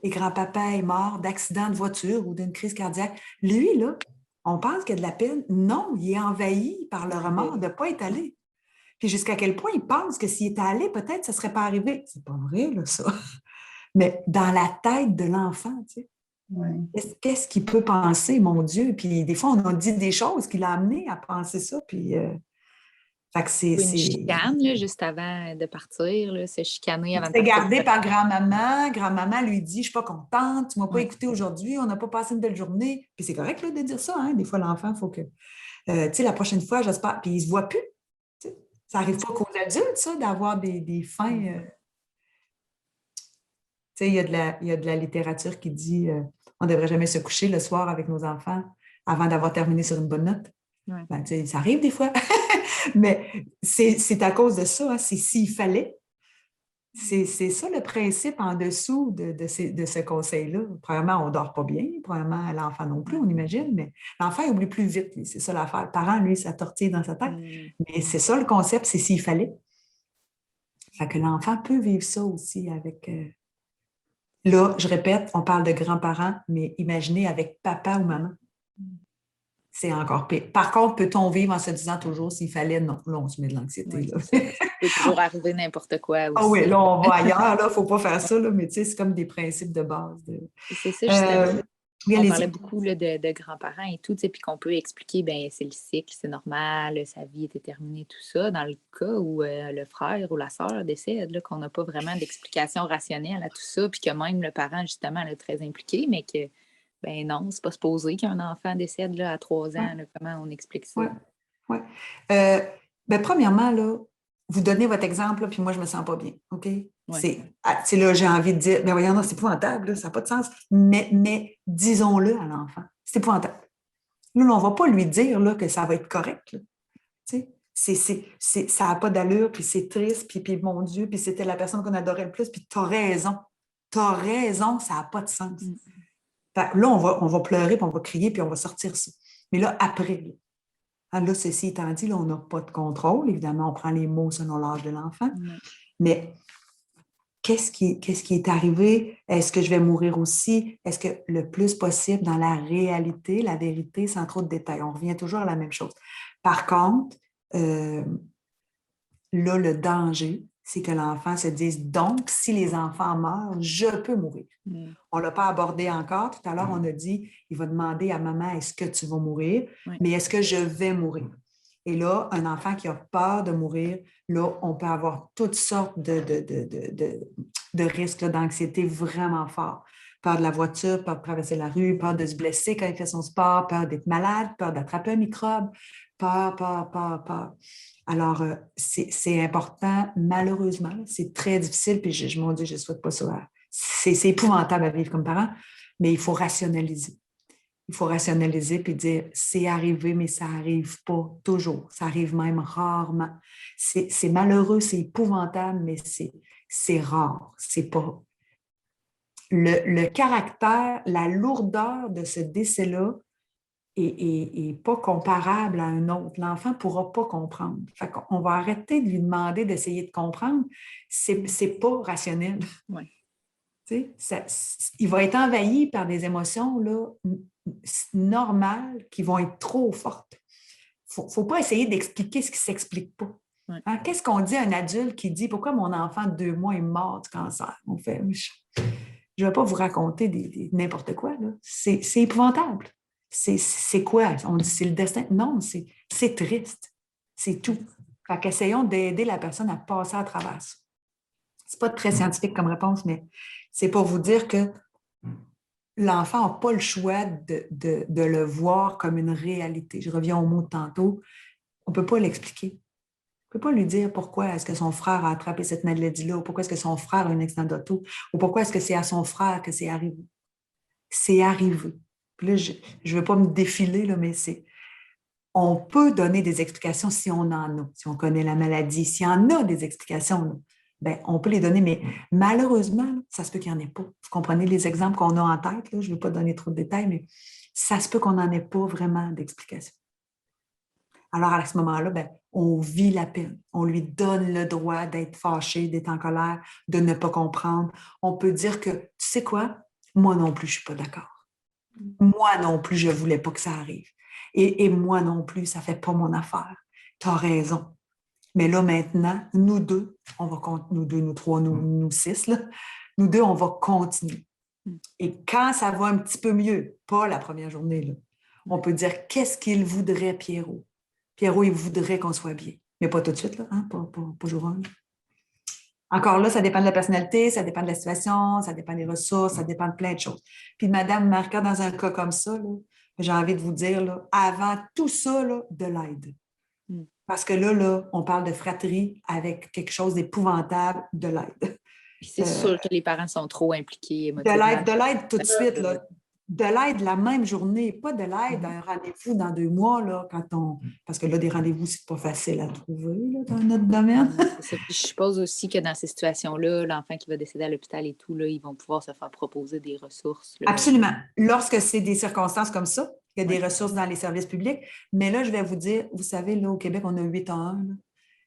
Et grand-papa est mort d'accident de voiture ou d'une crise cardiaque. Lui, là, on pense qu'il a de la peine. Non, il est envahi par le remords de ne pas être allé. Puis jusqu'à quel point il pense que s'il était allé, peut-être ça ne serait pas arrivé. C'est pas vrai, là, ça. Mais dans la tête de l'enfant, tu sais. Qu'est-ce qu'il peut penser, mon Dieu? Puis des fois, on a dit des choses qui l'ont amené à penser ça. Puis, fait que c'est une chicane, là, juste avant de partir, là, se chicaner avant de partir. C'est gardé par grand-maman. Grand-maman lui dit, je ne suis pas contente, tu ne m'as pas écouté aujourd'hui, on n'a pas passé une belle journée. Puis c'est correct là, de dire ça. Hein? Des fois, l'enfant, il faut que, tu sais, la prochaine fois, j'espère. Puis il ne se voit plus. T'sais. Ça n'arrive pas qu'aux adultes, ça, d'avoir des fins. Tu sais, il y a de la littérature qui dit on ne devrait jamais se coucher le soir avec nos enfants avant d'avoir terminé sur une bonne note. Ben, ça arrive des fois. Mais c'est à cause de ça. Hein, c'est s'il fallait. C'est ça le principe en dessous de ce conseil-là. Premièrement, on ne dort pas bien. Premièrement, l'enfant non plus, on imagine. Mais l'enfant, il oublie plus vite. C'est ça l'affaire. Le parent, lui, ça tortille dans sa tête. Mais c'est ça le concept, c'est s'il fallait. Fait que l'enfant peut vivre ça aussi avec... Là, je répète, on parle de grands-parents, mais imaginez avec papa ou maman. C'est encore pire. Par contre, peut-on vivre en se disant toujours s'il fallait? Non, là, on se met de l'anxiété. Oui, ça peut toujours arriver n'importe quoi aussi. Ah oui, là, on va ailleurs. Là, il ne faut pas faire ça, là, mais tu sais, c'est comme des principes de base. C'est ça, justement. On parlait beaucoup là, de grands-parents et tout, puis qu'on peut expliquer, ben c'est le cycle, c'est normal, sa vie est déterminée, tout ça. Dans le cas où le frère ou la sœur décède, là, qu'on n'a pas vraiment d'explication rationnelle à tout ça, puis que même le parent, justement, est très impliqué, mais que Ben non, c'est pas supposé qu'un enfant décède là, à 3 ans. Là, comment on explique ça? Oui, oui. Ben, premièrement, là, vous donnez votre exemple, là, puis moi, je me sens pas bien, OK? Ouais. C'est là, j'ai envie de dire, ben voyons, non, c'est épouvantable, là, ça n'a pas de sens. Mais disons-le à l'enfant, c'est épouvantable. Là, on ne va pas lui dire là, que ça va être correct. Là. Tu sais, ça n'a pas d'allure, puis c'est triste, puis mon Dieu, puis c'était la personne qu'on adorait le plus, puis tu as raison. Tu as raison, ça n'a pas de sens. Là, on va pleurer, puis on va crier, puis on va sortir ça. Mais là, après, là, ceci étant dit, là, on n'a pas de contrôle. Évidemment, on prend les mots selon l'âge de l'enfant. Mais qu'est-ce qui est arrivé? Est-ce que je vais mourir aussi? Est-ce que le plus possible dans la réalité, la vérité, sans trop de détails? On revient toujours à la même chose. Par contre, là, le danger, c'est que l'enfant se dise, donc, si les enfants meurent, je peux mourir. On ne l'a pas abordé encore. Tout à l'heure, on a dit, il va demander à maman, est-ce que tu vas mourir? Mais est-ce que je vais mourir? Et là, un enfant qui a peur de mourir, là, on peut avoir toutes sortes de risques là, d'anxiété vraiment forts. Peur de la voiture, peur de traverser la rue, peur de se blesser quand il fait son sport, peur d'être malade, peur d'attraper un microbe, peur. Alors, c'est important, malheureusement, c'est très difficile, puis mon Dieu, je ne souhaite pas ça. C'est épouvantable à vivre comme parent, mais il faut rationaliser. Il faut rationaliser puis dire, c'est arrivé, mais ça n'arrive pas toujours. Ça arrive même rarement. C'est malheureux, c'est épouvantable, mais c'est rare. C'est pas... Le caractère, la lourdeur de ce décès-là est pas comparable à un autre. L'enfant ne pourra pas comprendre. Fait qu'on va arrêter de lui demander d'essayer de comprendre. C'est pas rationnel. Ouais. Il va être envahi par des émotions là, normales qui vont être trop fortes. Il ne faut pas essayer d'expliquer ce qui ne s'explique pas. Ouais. Hein? Qu'est-ce qu'on dit à un adulte qui dit « Pourquoi mon enfant de 2 mois est mort du cancer? » On fait « Je ne vais pas vous raconter n'importe quoi. C'est épouvantable. C'est quoi? On dit « C'est le destin. » Non, c'est triste. C'est tout. Fait qu'essayons d'aider la personne à passer à travers ça. Ce n'est pas très scientifique comme réponse, mais c'est pour vous dire que l'enfant n'a pas le choix de le voir comme une réalité. Je reviens au mot de tantôt. On ne peut pas l'expliquer. On ne peut pas lui dire pourquoi est-ce que son frère a attrapé cette maladie-là, ou pourquoi est-ce que son frère a un accident d'auto, ou pourquoi est-ce que c'est à son frère que c'est arrivé. C'est arrivé. Puis là, je ne veux pas me défiler, là, mais on peut donner des explications si on en a, si on connaît la maladie, s'il y en a des explications, là. Bien, on peut les donner, mais malheureusement, ça se peut qu'il n'y en ait pas. Vous comprenez les exemples qu'on a en tête, là? Je ne veux pas donner trop de détails, mais ça se peut qu'on n'en ait pas vraiment d'explication. Alors, à ce moment-là, bien, on vit la peine. On lui donne le droit d'être fâché, d'être en colère, de ne pas comprendre. On peut dire que, tu sais quoi, moi non plus, je ne suis pas d'accord. Moi non plus, je ne voulais pas que ça arrive. Et moi non plus, ça ne fait pas mon affaire. Tu as raison. Mais là, maintenant, nous deux, nous trois, nous 6, là, nous deux, on va continuer. Et quand ça va un petit peu mieux, pas la première journée, là, on peut dire qu'est-ce qu'il voudrait, Pierrot? Pierrot, il voudrait qu'on soit bien. Mais pas tout de suite, là, hein? Pas jour 1. Encore là, ça dépend de la personnalité, ça dépend de la situation, ça dépend des ressources, ça dépend de plein de choses. Puis, Madame Marca, dans un cas comme ça, là, j'ai envie de vous dire, là, avant tout ça, là, de l'aide. Parce que là, on parle de fratrie avec quelque chose d'épouvantable, de l'aide. C'est sûr que les parents sont trop impliqués émotionnellement. De l'aide tout de suite, là. De l'aide la même journée, pas de l'aide à un rendez-vous dans 2 mois, là, parce que là, des rendez-vous, c'est pas facile à trouver là, dans notre domaine. C'est ça. Puis je suppose aussi que dans ces situations-là, l'enfant qui va décéder à l'hôpital et tout, là, ils vont pouvoir se faire proposer des ressources. Là. Absolument. Lorsque c'est des circonstances comme ça, il y a des ressources dans les services publics. Mais là, je vais vous dire, vous savez, là, au Québec, on a 8-1.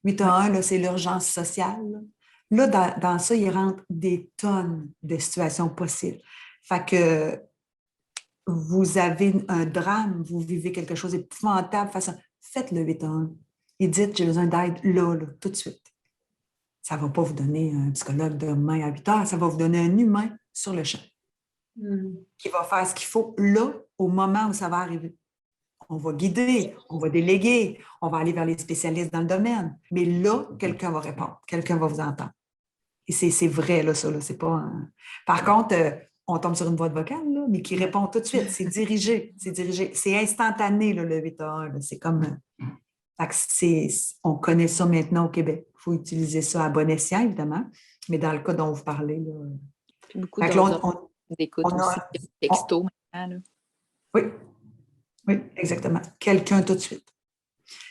8-1, là, c'est l'urgence sociale. Là, dans ça, il rentre des tonnes de situations possibles. Fait que vous avez un drame, vous vivez quelque chose d'épouvantable, faites le 8-1 et dites, j'ai besoin d'aide là, tout de suite. Ça ne va pas vous donner un psychologue demain à 8 heures, ça va vous donner un humain sur le champ qui va faire ce qu'il faut là, au moment où ça va arriver. On va guider, on va déléguer, on va aller vers les spécialistes dans le domaine. Mais là, quelqu'un va répondre, quelqu'un va vous entendre. Et c'est vrai, là, ça, là, c'est pas... Par contre, on tombe sur une boîte vocale, là, mais qui répond tout de suite. C'est dirigé. C'est instantané, là, le 8 à 1. Là. C'est comme... Fait que on connaît ça maintenant au Québec. Il faut utiliser ça à bon escient, évidemment. Mais dans le cas dont vous parlez, là... Puis beaucoup d'écoute aussi, texto maintenant. Là. Oui, exactement. Quelqu'un tout de suite.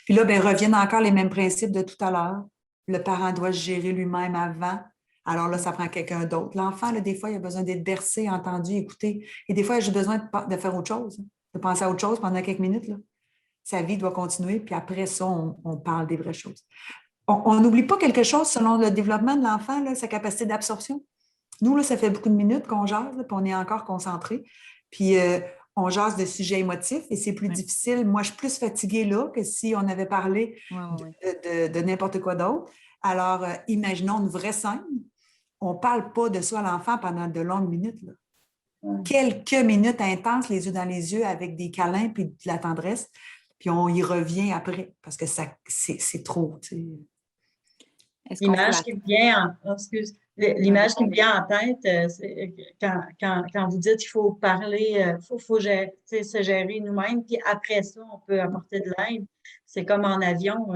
Puis là, reviennent encore les mêmes principes de tout à l'heure. Le parent doit se gérer lui-même avant. Alors là, ça prend quelqu'un d'autre. L'enfant, là, des fois, il a besoin d'être bercé, entendu, écouté. Et des fois, il a besoin de faire autre chose, de penser à autre chose pendant quelques minutes. Là. Sa vie doit continuer, puis après ça, on parle des vraies choses. On n'oublie pas quelque chose selon le développement de l'enfant, là, sa capacité d'absorption. Nous, là, ça fait beaucoup de minutes qu'on jase, là, puis on est encore concentrés. Puis on jase de sujets émotifs et c'est plus difficile. Moi, je suis plus fatiguée là que si on avait parlé de n'importe quoi d'autre. Alors, imaginons une vraie scène. On ne parle pas de ça à l'enfant pendant de longues minutes. Là. Quelques minutes intenses, les yeux dans les yeux, avec des câlins puis de la tendresse. Puis on y revient après parce que c'est trop. L'image qui me vient l'image qui me vient en tête, c'est quand vous dites qu'il faut parler, faut gérer, se gérer nous-mêmes, puis après ça, on peut apporter de l'aide. C'est comme en avion,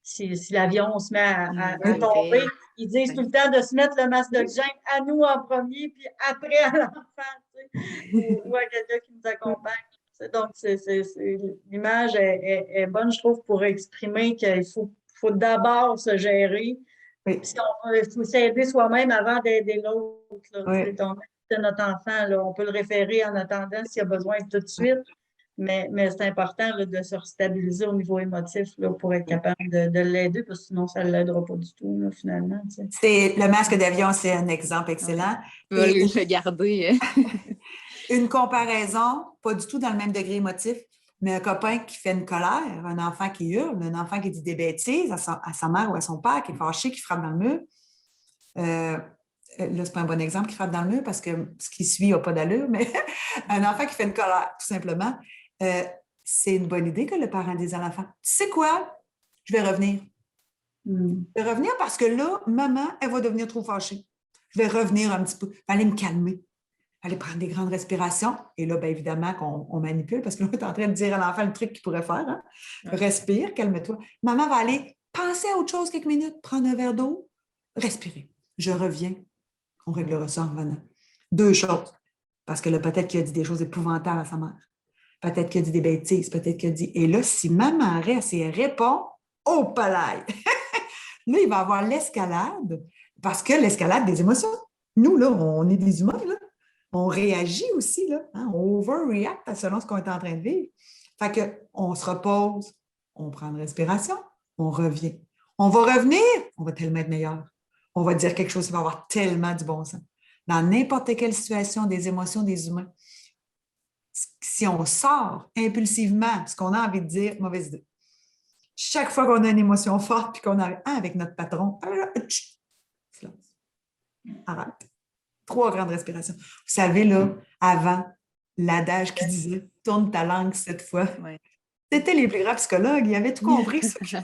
si l'avion se met à tomber, ils disent tout le temps de se mettre le masque d'oxygène à nous en premier, puis après à l'enfant, ou à quelqu'un qui nous accompagne. Donc, l'image est bonne, je trouve, pour exprimer qu'il faut d'abord se gérer. Oui. Puis il faut s'aider soi-même avant d'aider l'autre. C'est notre enfant, là, on peut le référer en attendant s'il y a besoin tout de suite. Mais c'est important là, de se stabiliser au niveau émotif là, pour être capable de l'aider, parce que sinon, ça ne l'aidera pas du tout, là, finalement. Le masque d'avion, c'est un exemple excellent. Je vais le garder. Une comparaison, pas du tout dans le même degré émotif, mais un copain qui fait une colère, un enfant qui hurle, un enfant qui dit des bêtises à sa mère ou à son père, qui est fâché, qui frappe dans le mur. Là, c'est pas un bon exemple qui frappe dans le mur parce que ce qui suit n'a pas d'allure, mais un enfant qui fait une colère, tout simplement. C'est une bonne idée que le parent dise à l'enfant, tu sais quoi, je vais revenir. Je vais revenir parce que là, maman, elle va devenir trop fâchée. Je vais revenir un petit peu, aller me calmer. Aller prendre des grandes respirations. Et là, bien évidemment, qu'on manipule parce que là, on est en train de dire à l'enfant le truc qu'il pourrait faire. Hein? Respire, calme-toi. Maman va aller penser à autre chose quelques minutes, prendre un verre d'eau, respirer. Je reviens. On réglera ça en revenant. 2 choses. Parce que là, peut-être qu'il a dit des choses épouvantables à sa mère. Peut-être qu'il a dit des bêtises. Peut-être qu'il a dit... Et là, si maman reste et elle répond, oh, palais! Là, il va avoir l'escalade. Parce que l'escalade des émotions. Nous, là, on est des humains, là. On réagit aussi, là. Hein? On overreact selon ce qu'on est en train de vivre. Fait qu'on se repose, on prend une respiration, on revient. On va revenir, on va tellement être meilleur. On va dire quelque chose qui va avoir tellement du bon sens. Dans n'importe quelle situation des émotions des humains, si on sort impulsivement ce qu'on a envie de dire, mauvaise idée. Chaque fois qu'on a une émotion forte puis qu'on arrive avec notre patron, silence. Arrête. 3 grandes respirations. Vous savez, là, avant, l'adage qui disait « tourne ta langue 7 fois ». C'était les plus grands psychologues, ils avaient tout compris. Ça.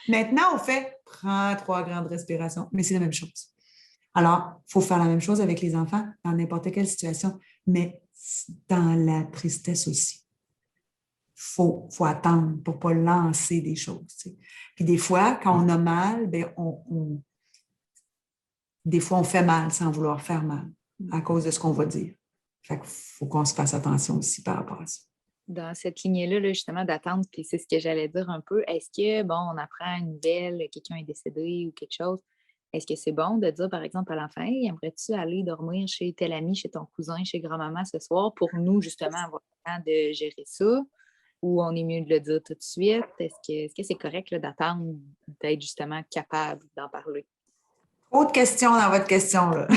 Maintenant, on fait « prends 3 grandes respirations », mais c'est la même chose. Alors, il faut faire la même chose avec les enfants dans n'importe quelle situation, mais dans la tristesse aussi. Il faut attendre pour ne pas lancer des choses. Tu sais. Puis des fois, quand on a mal, bien, des fois, on fait mal sans vouloir faire mal à cause de ce qu'on va dire. Fait qu'il faut qu'on se fasse attention aussi par rapport à ça. Dans cette lignée-là, là, justement, d'attente, puis c'est ce que j'allais dire un peu, est-ce que, bon, on apprend une nouvelle, quelqu'un est décédé ou quelque chose, est-ce que c'est bon de dire, par exemple, à l'enfant, hey, aimerais-tu aller dormir chez tel ami, chez ton cousin, chez grand-maman ce soir pour nous, justement, avoir le temps de gérer ça? Ou on est mieux de le dire tout de suite? Est-ce que c'est correct là, d'attendre d'être justement capable d'en parler? Autre question dans votre question, là.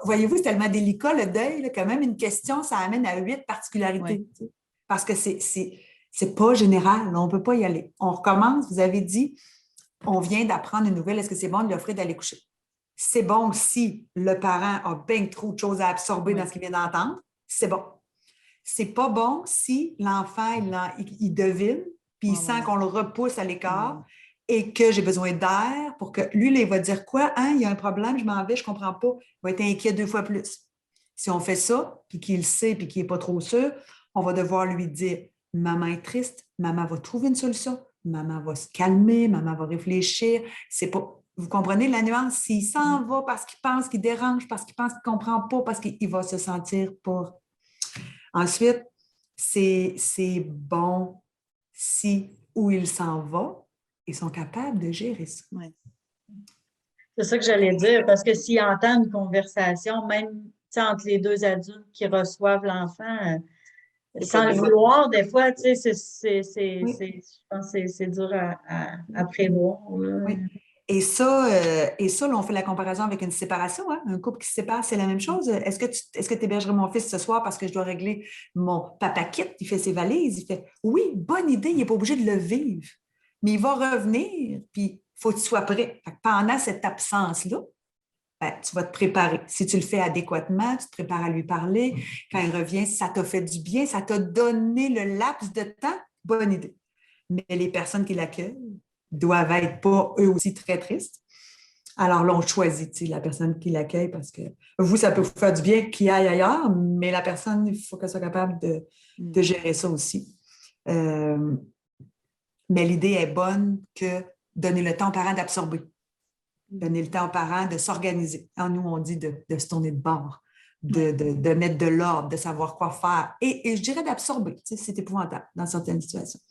Voyez-vous, c'est tellement délicat, le deuil, là, quand même, une question, ça amène à 8 particularités. Oui. Parce que c'est pas général, là, on ne peut pas y aller. On recommence, vous avez dit, on vient d'apprendre une nouvelle, est-ce que c'est bon de lui offrir d'aller coucher? C'est bon si le parent a bien trop de choses à absorber dans ce qu'il vient d'entendre, c'est bon. C'est pas bon si l'enfant, il devine, puis il sent qu'on le repousse à l'écart. et que j'ai besoin d'air pour que lui, là, il va dire quoi? Hein, il y a un problème, je m'en vais, je ne comprends pas. Il va être inquiet 2 fois plus. Si on fait ça, puis qu'il le sait, puis qu'il n'est pas trop sûr, on va devoir lui dire, maman est triste, maman va trouver une solution, maman va se calmer, maman va réfléchir. C'est pas... Vous comprenez la nuance? S'il s'en va parce qu'il pense qu'il dérange, parce qu'il pense qu'il ne comprend pas, parce qu'il va se sentir pas. Ensuite, c'est bon si où il s'en va, ils sont capables de gérer ça. Ouais. C'est ça que j'allais dire, parce que s'ils entendent une conversation, même entre les deux adultes qui reçoivent l'enfant, sans le vouloir, des fois, tu sais, je pense que c'est dur à prévoir. Là. Oui. Et ça, là, on fait la comparaison avec une séparation. Hein? Un couple qui se sépare, c'est la même chose. Est-ce que tu hébergerais mon fils ce soir parce que je dois régler mon papa quitte? Il fait ses valises. Il fait oui, bonne idée, il n'est pas obligé de le vivre. Mais il va revenir, puis il faut que tu sois prêt. Fait que pendant cette absence-là, ben, tu vas te préparer. Si tu le fais adéquatement, tu te prépares à lui parler. Quand il revient, ça t'a fait du bien, ça t'a donné le laps de temps, bonne idée. Mais les personnes qui l'accueillent doivent être pas eux aussi très tristes. Alors là, on choisit la personne qui l'accueille parce que vous, ça peut vous faire du bien qu'il aille ailleurs, mais la personne, il faut qu'elle soit capable de gérer ça aussi. Mais l'idée est bonne que donner le temps aux parents d'absorber. Donner le temps aux parents de s'organiser. Nous, on dit de se tourner de bord, de mettre de l'ordre, de savoir quoi faire. Et je dirais d'absorber. C'est épouvantable dans certaines situations.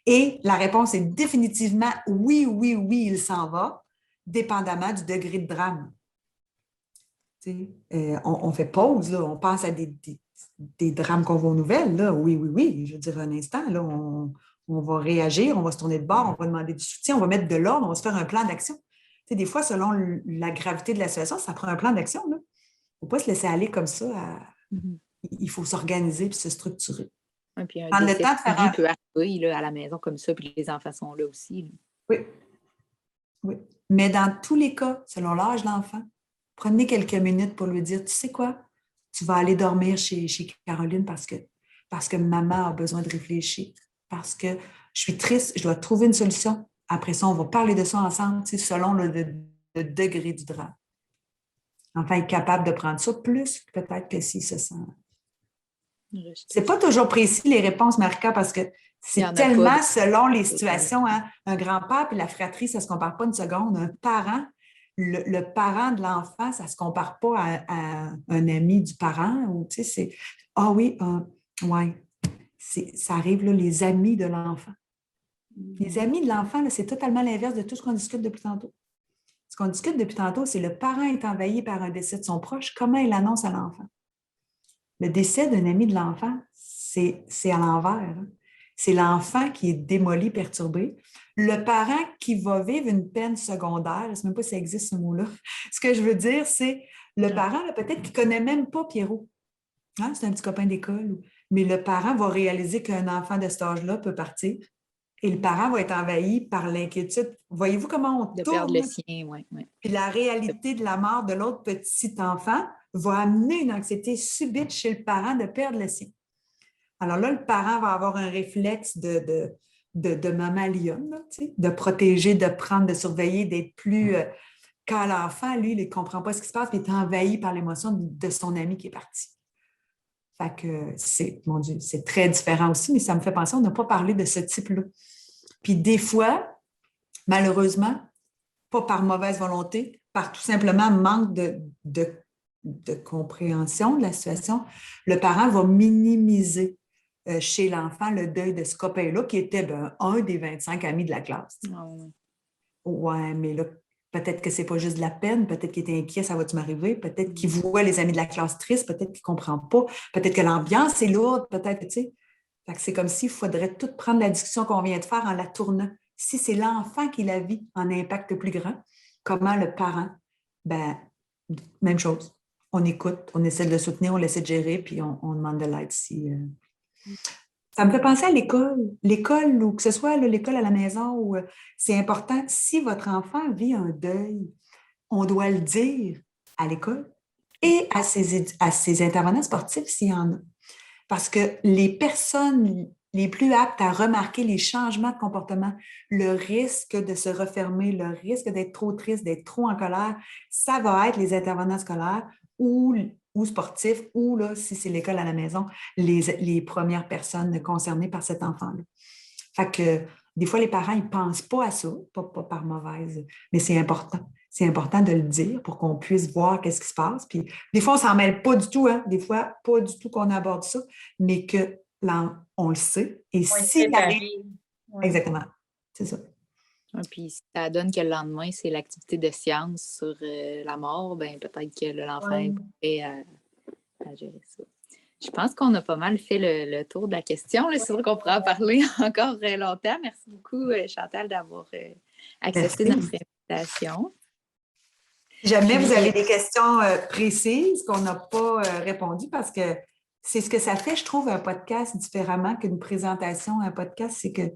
Et la réponse est définitivement oui, oui, oui, il s'en va, dépendamment du degré de drame. On fait pause, là, on pense à des drames qu'on voit aux nouvelles. Là. Oui, oui, oui, je veux dire un instant, là, on va réagir, on va se tourner de bord, on va demander du soutien, on va mettre de l'ordre, on va se faire un plan d'action. Des fois, selon la gravité de la situation, ça prend un plan d'action. Il ne faut pas se laisser aller comme ça. Il faut s'organiser et se structurer. Et puis un décès peut arriver là, à la maison comme ça, puis les enfants sont là aussi. Là. Oui. Oui. Mais dans tous les cas, selon l'âge de l'enfant, prenez quelques minutes pour lui dire, tu sais quoi, tu vas aller dormir chez Caroline parce que maman a besoin de réfléchir, parce que je suis triste, je dois trouver une solution. Après ça, on va parler de ça ensemble, selon le degré du drame. L'enfant est capable de prendre ça plus peut-être que s'il se sent. C'est pas toujours précis les réponses, Marika, parce que c'est tellement selon les situations. Hein? Un grand-père et la fratrie, ça ne se compare pas une seconde. Un parent, le parent de l'enfant, ça ne se compare pas à un ami du parent. Ou, c'est ah oui, ouais. Ça arrive, là, les amis de l'enfant. Les amis de l'enfant, c'est totalement l'inverse de tout ce qu'on discute depuis tantôt. Ce qu'on discute depuis tantôt, c'est le parent est envahi par un décès de son proche, comment il l'annonce à l'enfant. Le décès d'un ami de l'enfant, c'est à l'envers. Hein? C'est l'enfant qui est démoli, perturbé. Le parent qui va vivre une peine secondaire, je ne sais même pas si ça existe ce mot-là. Ce que je veux dire, c'est le parent, peut-être qu'il ne connaît même pas Pierrot. Hein? C'est un petit copain d'école. Mais le parent va réaliser qu'un enfant de cet âge-là peut partir. Et le parent va être envahi par l'inquiétude. Voyez-vous comment on tourne? De perdre le sien, oui. Puis la réalité de la mort de l'autre petit enfant va amener une anxiété subite chez le parent de perdre le sien. Alors là, le parent va avoir un réflexe de maman lionne, de protéger, de prendre, de surveiller, d'être plus... Quand l'enfant, lui, il ne comprend pas ce qui se passe, il est envahi par l'émotion de son ami qui est parti. Fait que mon Dieu, c'est très différent aussi, mais ça me fait penser, on n'a pas parlé de ce type-là. Puis des fois, malheureusement, pas par mauvaise volonté, par tout simplement manque de compréhension de la situation, le parent va minimiser chez l'enfant le deuil de ce copain-là qui était un des 25 amis de la classe. Oh. Ouais, mais là, peut-être que c'est pas juste de la peine, peut-être qu'il est inquiet, ça va-tu m'arriver, peut-être qu'il voit les amis de la classe tristes, peut-être qu'il ne comprend pas, peut-être que l'ambiance est lourde, peut-être, tu sais. Fait que c'est comme s'il faudrait tout prendre la discussion qu'on vient de faire en la tournant. Si c'est l'enfant qui la vit en impact plus grand, comment le parent? Même chose. On écoute, on essaie de le soutenir, on essaie de gérer, puis on demande de l'aide si... Ça me fait penser à l'école. L'école, ou que ce soit l'école à la maison, où c'est important. Si votre enfant vit un deuil, on doit le dire à l'école et à ses intervenants sportifs s'il y en a. Parce que les personnes les plus aptes à remarquer les changements de comportement, le risque de se refermer, le risque d'être trop triste, d'être trop en colère, ça va être les intervenants scolaires ou sportifs, ou là, si c'est l'école à la maison, les premières personnes concernées par cet enfant-là. Fait que des fois, les parents, ils ne pensent pas à ça, pas par mauvaise, mais c'est important. C'est important de le dire pour qu'on puisse voir qu'est-ce qui se passe. Puis des fois, on ne s'en mêle pas du tout, hein? Des fois, pas du tout qu'on aborde ça, mais que là, on le sait. Et On est s'il arrive... préparé. Ouais. Exactement, c'est ça. Puis si ça donne que le lendemain, c'est l'activité de science sur la mort, ben peut-être que l'enfant est prêt à gérer ça. Je pense qu'on a pas mal fait le tour de la question. C'est sûr qu'on pourra en parler encore longtemps. Merci beaucoup, Chantal, d'avoir accepté notre invitation. Si jamais vous avez des questions précises qu'on n'a pas répondu, parce que c'est ce que ça fait, je trouve, un podcast différemment qu'une présentation. Un podcast, c'est que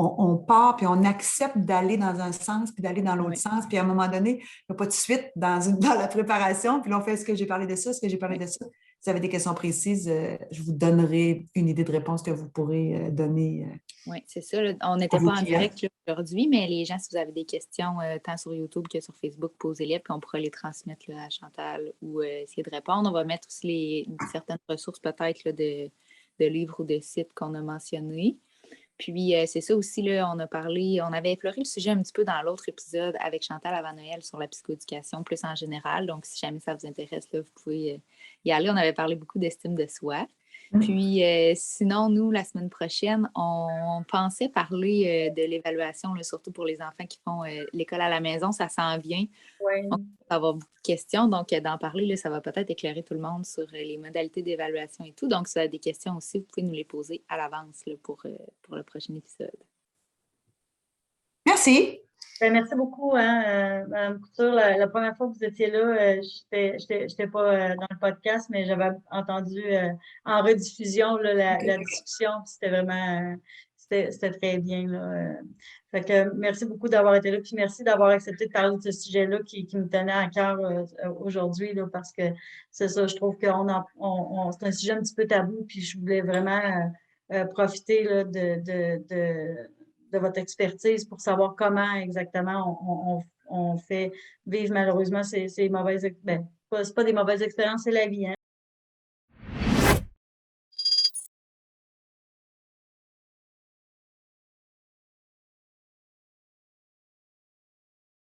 on part puis on accepte d'aller dans un sens puis d'aller dans l'autre sens. Puis à un moment donné, il n'y a pas de suite dans la préparation. Puis là, on fait ce que j'ai parlé de ça, ce que j'ai parlé de ça. Si vous avez des questions précises, je vous donnerai une idée de réponse que vous pourrez donner. Oui, c'est ça. On n'était pas en direct aujourd'hui, mais les gens, si vous avez des questions tant sur YouTube que sur Facebook, posez-les, puis on pourra les transmettre là, à Chantal ou essayer de répondre. On va mettre aussi certaines ressources peut-être là, de livres ou de sites qu'on a mentionnés. Puis, c'est ça aussi, là, on avait effleuré le sujet un petit peu dans l'autre épisode avec Chantal avant Noël sur la psychoéducation, plus en général. Donc, si jamais ça vous intéresse, là, vous pouvez y aller. On avait parlé beaucoup d'estime de soi. Puis, sinon, nous, la semaine prochaine, on pensait parler de l'évaluation, là, surtout pour les enfants qui font l'école à la maison. Ça s'en vient. Oui. On va avoir beaucoup de questions. Donc, d'en parler, là, ça va peut-être éclairer tout le monde sur les modalités d'évaluation et tout. Donc, si vous avez des questions aussi, vous pouvez nous les poser à l'avance là, pour le prochain épisode. Merci. Ben, merci beaucoup, Mme Couture. La première fois que vous étiez là, je n'étais pas dans le podcast, mais j'avais entendu en rediffusion là, la discussion. C'était vraiment c'était très bien. Là. Fait que merci beaucoup d'avoir été là. Puis merci d'avoir accepté de parler de ce sujet-là qui me tenait à cœur aujourd'hui, là, parce que c'est ça, je trouve que c'est un sujet un petit peu tabou. Puis je voulais vraiment profiter là, de votre expertise pour savoir comment exactement on fait vivre malheureusement ces mauvaises... Ben, c'est pas des mauvaises expériences, c'est la vie. Hein?